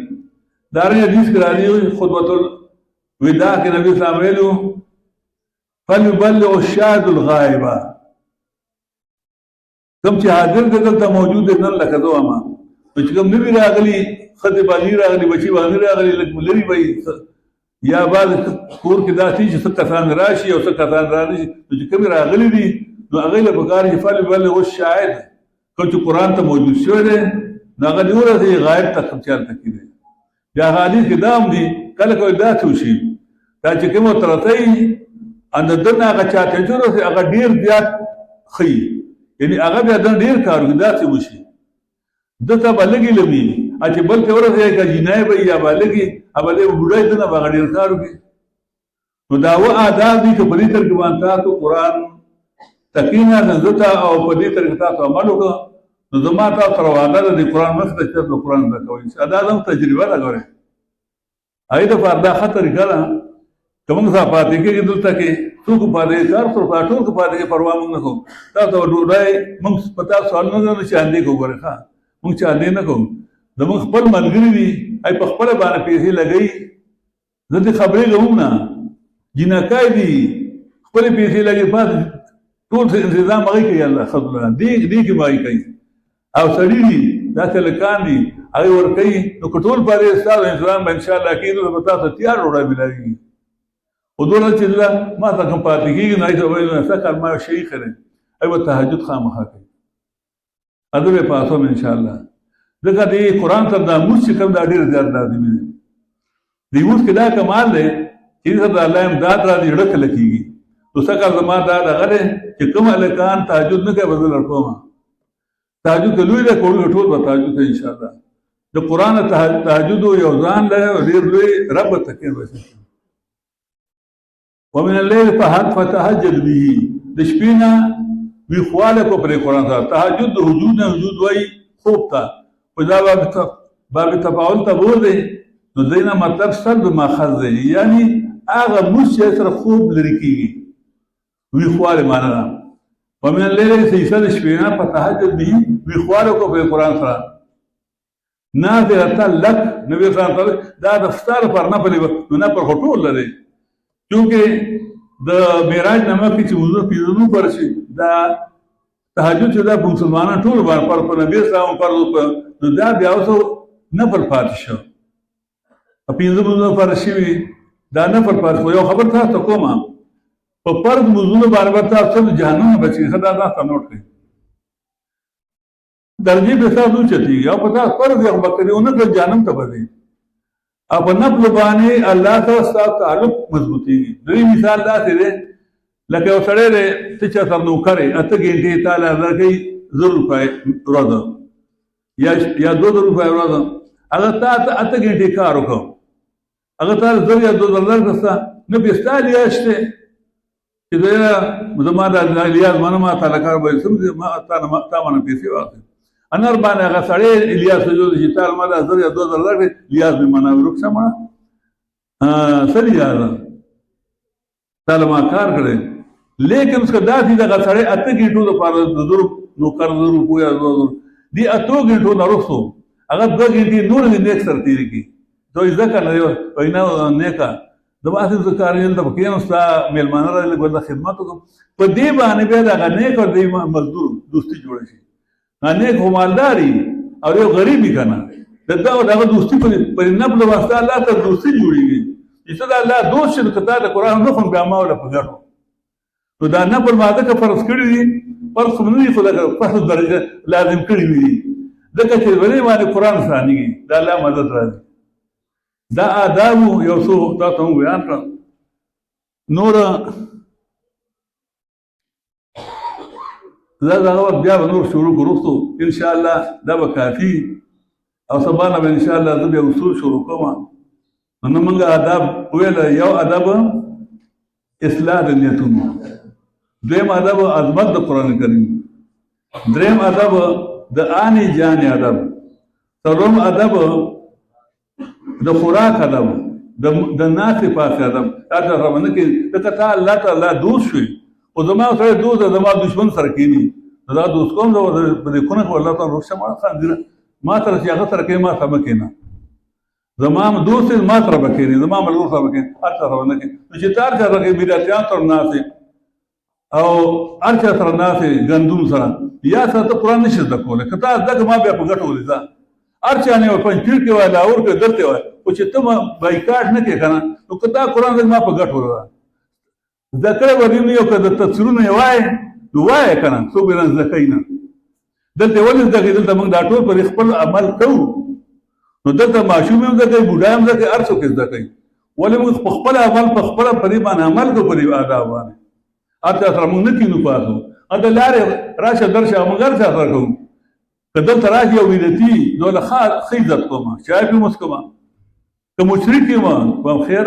داري حدیث کرا دی خطبۃ الوداع کې نبی صاحب ویلو فليبلغ الشاهد الغائب کوم چې حاضر دلته موجود نه لکه دوه چې کوم نبی راغلی خدای باندې راغلی بچي باندې راغلی لکه لري وي یا بعد کور کې داسې چې څه کسان راشي او څه کسان راشي چې کوم راغلی دي نو هغه له بګار حفال بل او شاهد کوم چې قرآن ته موجود شوی دی نو هغه دی ورته غایب ته خپل تکي دی یا حدیث کې دام دي کله کوي دا توشي دا چې کوم ترته ان دنه هغه چاته جوړه هغه ډیر زیات خي یعنی هغه بیا ډیر کار کوي دا څه وشي دته بلګي لمي چې بل ته ورته کې جنای به یا بلګي ابله بډای دنه بغړیر کار کوي نو دا و آداب دي چې په دې تر کې باندې تاسو قرآن تکینا نزتا او په دې تر کې تاسو عمل وکړو نو زما تاسو سره وعده ده قرآن مخ ته چې قرآن زکوي دا زموږ تجربه ده ګوره اېدا فردا خطر کړه کوم څه پاتې کې دلته کې څوک پاتې کار پر پټول کو پاتې کې پروا مونږ نه کوو تاسو ډوډۍ مونږ پتا سوال نه نه چاندي کو ګوره ښا مونږ چاندي نه کوو زموږ خپل ملګری دي اي په خپل باندې پیسې لګي زه دې خبرې کوم نه جنکای دي خپل پیسې لګي پات ټول تنظیم هغه کوي الله خدای دې کې مای کوي او سړي دي دا تلکان دي هغه ور کوي نو کټول پاره ستاسو انتظام ان شاء الله کېږي نو تاسو تیار وړه ملایي او دونه چې الله ما ته کوم پاتې کېږي نه ایته وایي نه فکر ما شي خره ایو تهجد خامخا کوي ادب پاسو ان شاء الله دغه دې قرآن ته د موږ چې کوم دا ډېر زیات لازمي دي دی موږ کې دا کمال دی چې د الله امداد را دي ډک لکېږي نو څنګه زما دا دغه چې کوم الکان تهجد نه کوي بدل ورکوم تهجد لوی له کوړو ټول به تهجد ان شاء الله د قرآن تهجد یو ځان له ډېر لوی رب تکین وشي. ومن الليل فتهجد به، د شپې نه ویښوالی کو پرې قرآن سره. تهجد د هجود نه هجود وایي خوب ته، خو دا باب تفاعل ته بولي، نو دی نه مطلب سلب ماخذ دی، یعنی هغه مونځ چې سره خوب لرې کېږي، ویښوالی معنا ده. ومن الليل حصه د شپې نه فتهجد به، ویښوالی کو پرې قرآن سره. نافلة لک، نبی صلی الله علیه وسلم دا د فطار پر نفل نو نفل خو ټول لري، چونکې د معراج نه مخکې چې وضو پېژنو پر شي دا تهجد چې دا په مسلمانانو ټولو باندې پر نبی صلی الله علیه وسلم فرض وکړ، نو دا بیا اوس نفل پاتې شو. پنځه مونځونه فرض شوي، دا نفل پاتې شو. یو خبر تاسو ته کومه، په فرض مونځونو باندې به تاسو د جهنم نه بچي. ښه دا تاسو نوټ کړئ، درجې به تاسو اوچتېږي او په تاسو فرض یې وکړئ ونه کړئ جهنم ته به ځئ. او په نفل باندې الله سره ستاسو تعلق مضبوطېږي. دوی مثال داسې دی لکه یو سړی دی ته چا سره نوکر یې 8 ګنټې تاله درکوي 1000 روپۍ ورځ یا 2000 روپۍ ورځ، هغه تا ته 8 ګنټې کار وکړ، هغه تا 1000 یا 2000 درکړه، نو بیا ستا لیاز دی چې زما دا لیاز منه ما تاله کار به تا منه پیسې واخلي. انار باندې هغه سړی الیاس وجود چې تعالی ما 1000 یا 2000 درکړي، لیاز مې منه ورکشه مړه څه لیاز تعالی ما کار کړی. لیکن اس کا داسې دغه سړی 8 ګنټو دپاره د 1000 نوکر 1000 روپۍ یا 2000 دې 8 ګنټو نه وروستو هغه 2 ګنټې نور دې نیک سره تېرې کړي. دوی ځکه نه وینا نیکه دما اسې زکارین د بکینو ستا میلمانه را لګول د خدمت وکم په دې باندې به دا نیک او دې مزدور دوستي جوړ شي. نیک هم مالداري او یو غریبي کنه دغه دغه دوستي په نبل واسطه الله ته دوستي جوړیږي. چې دا الله دوست شي کته د قرآن نه خو بیا ما ولا پګړو، نو دا نه پر ماده که فرض کړی دي فرض نه دي، خو دا فرض درجه لازم کړی وي ځکه چې ولې باندې قرآن ثاني دا الله مدد راځي. دا آداب یو څو تاسو هم بیان کړم. نور دا وخت بیا به نور شروع کړو ان شاء الله، دا به کافي او سبا نه به ان شاء الله زه بیا اصول شروع کوم. نو موږ آداب ویل، یو ادب اصلاح د نیتونو، دویم ادب عظمت د قرآن کریم، دریم ادب د آنی جان ادب، څلورم ادب د خوراک ادب، د ناس پاس ادب. تاسو رمنه کې ته تا الله تعالی دوست شوي او زما سره دوست زما دشمن سره کېني، دا دوست کوم زه په دې کونه الله تعالی روښه ما خاندره ما سره چې هغه سره کې ما سم کېنه زما دوست ما سره بکېني زما ملګرو سره بکېني اته رمنه کې چې تار سره کې بدعتيان تر ناس او ارچا سره ناس غندوم سره یا سره قرآن نشي زده کوله کته دغه ما بیا په ګټو ولې ارچا نه پنځ پیر کې ولا اور کې درته وای او چې ته بایکاټ نه کې کنه نو کته قرآن دغه ما په ګټو ولا ذکر ورنی یو کده تفسیرونه وای نو وای کنه څو بیرن ذکینا دلته ولې دغه دلته موږ دا ټول پر خپل عمل کوو نو دلته ماشوم هم ځکه بوډا هم ځکه ارڅو کې ځکه ولې موږ خپل عمل په خپل پرې باندې عمل کو پرې آداب باندې اته تر موږ نه کینو پاتو اته لارې راشه درشه موږ ارڅ سره کوو کله تراجی او ویلتی دوله خیزت کومه چای په مسکما که مشرک ما په خیر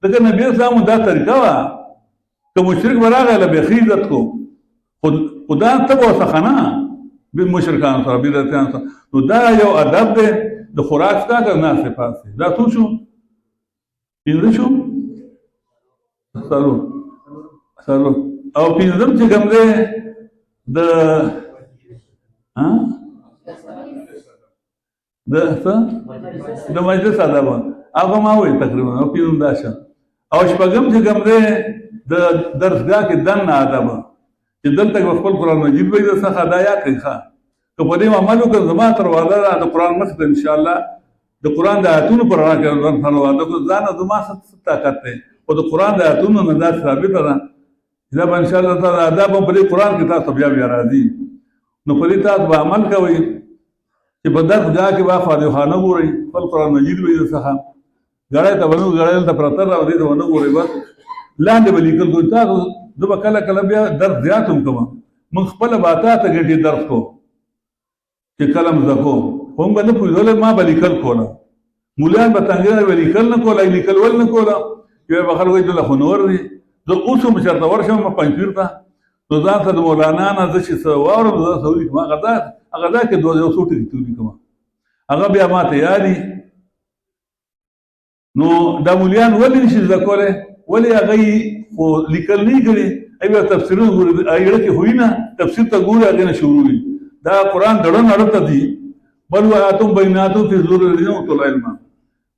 دغه نبی اسلام دا طریقه وا که مشرک براغه له بخیزت کو خدا ته وسخنا بالمشرکان سره بدعتان سره نو دا یو ادب دی د خوراک څخه نه صفات دا څه شو پینځه شو سلام او پینځم چې کوم دی د مجلس ادب هغه ما وایي تقریبا او پینځم دا شه او شپږم چې کوم دی د درسګاه کې دنه ادب چې دلته خپل قرآن مجید وایي د څخه هدايت کوي که په دې عمل وکړو زما تر وعده د قرآن مخ ته ان شاء الله د قرآن د آیاتونو پر راکړل ځان وعده کو ځان زما څه طاقت دی او د قرآن د آیاتونو نه دا ثابت ده دا ان شاء الله تعالی ادب په دې قرآن کې تاسو بیا راځي نو په دې تاسو به عمل کوئ چې په درس ځای کې واخلې خانه ګورئ خپل قرآن مجید وایي څخه غړې ته ونو غړې ته پرتر او دې ونو ګورئ بس لاندې ولیکل کو تاسو د کله کله بیا درس زیاتم کوم من خپل باتا ته ګټي درس کو چې کلم زکو هم به نه پوهېدل ما به لیکل کوله مولیان به تنګېدل به لیکل نه کوله لیکل ول نه کوله یو به خلک وایي دله خو نور دي زه اوس هم چېرته ورشم پنجپیر ته نو ځان ته د مولانا نه زه چې څه واورم زه څه ولیکم هغه ځای کې یو څو ټکي ولیکم هغه بیا ما ته یادي نو دا مولیان ولې نشي زده کولی ولې هغه یې خو لیکل نه یې کړي ای بیا تفسیرونه ګوري ایړه کې هوي نه تفسیر ته ګوري هغې نه شروع وي دا قرآن دړه نړه ته دي بل آیاتم بیناتم فی صدور الذین اوتوا العلم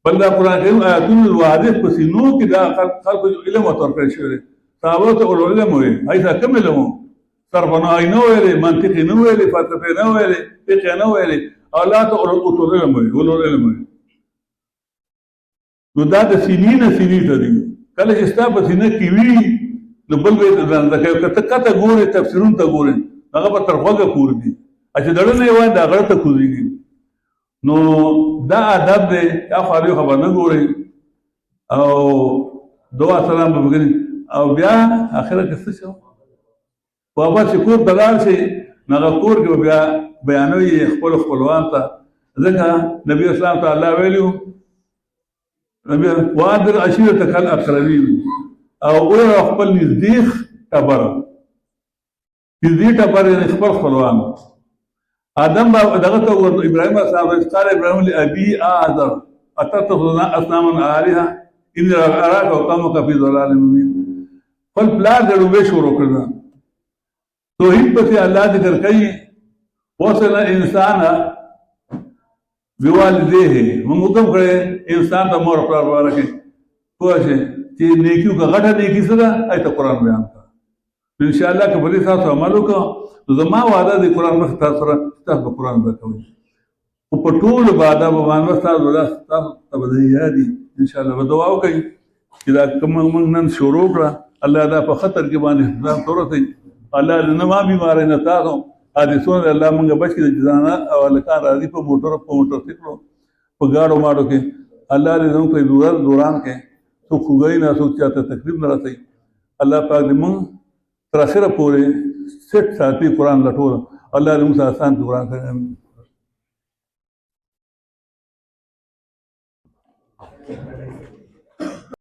بل دا قرآن کریم آیاتونه واضح په سینو کې دا خلکو علم ورته ورکړی شوی دی صحابه ته علم وایي هغې ته کوم علم و صرفنهایي نه ویلې منطقي نه ویلې فلسفې نه ویلې فقه نه ویلې الله ته اوتوا العلم وایي علم وایي نو دا د سینې نه سینې ته دي کله چې ستا په سینه کې وي نو بل به یې زده کوي که ته کته ګورې تفسیرونو ته ګورې هغه به تر غوږه پورې دي چې دړه نه یې وایي دا غړه ته کوزېږي نو دا ادب دی یا خو هغې خبر نه ګورئ او دعا سلام به وکړي او بیا اخره کې څه شو واپس چې کور ته لاړ شي نو هغه کور کې به بیا بیانوي خپلو خپلوان ته ځکه نبي اسلام ته الله ویلي وو وانذر عشیرتک الاقربین او ویره خپل نږدې ټبر نږدې ټبر یعنې خپل خپلوان آدم دغه ته ابراهیم علیه السلام قال ابراهیم لابي آزر اتتخذ اصناما آلهه اني اراك وقومك في ضلال مبين خپل پلار د ډوبې شروع کړه توحید پسې الله ذکر کوي وصل انسان بوالديه موږ حکم کړی انسان ته مور پلار ورکړي پوه شئ چې نیکي وکړه غټه نیکي څه ده هغې ته قرآن بیان کړه انشاءالله که په دې تاسو عمل وکړو نو زما وعده دی قرآن مخکې تاسو سره تاسو به قرآن زده کوئ خو په ټولو به ادب باندې تاسو ته به یادي انشاءالله به دعا وکړئ چې دا کوم موږ نن شروع کړه الله دا په خطر کې باندې ځان ته ورسوي الله دې نه ما بیماری نه تاسو حادثونه الله موږ بچ کړي د ځانه او هلکان راځي په موټرسایکلو په ګاډو ماډو کې الله دې زموږ په دوران کې څوک خوږوي نه څوک چاته تکلیف نه رسوي الله پاک دې موږ تر اخره پورې سټ ساتي قرآن لټول الله دې موږ ته آسان کړي قرآن کوي امين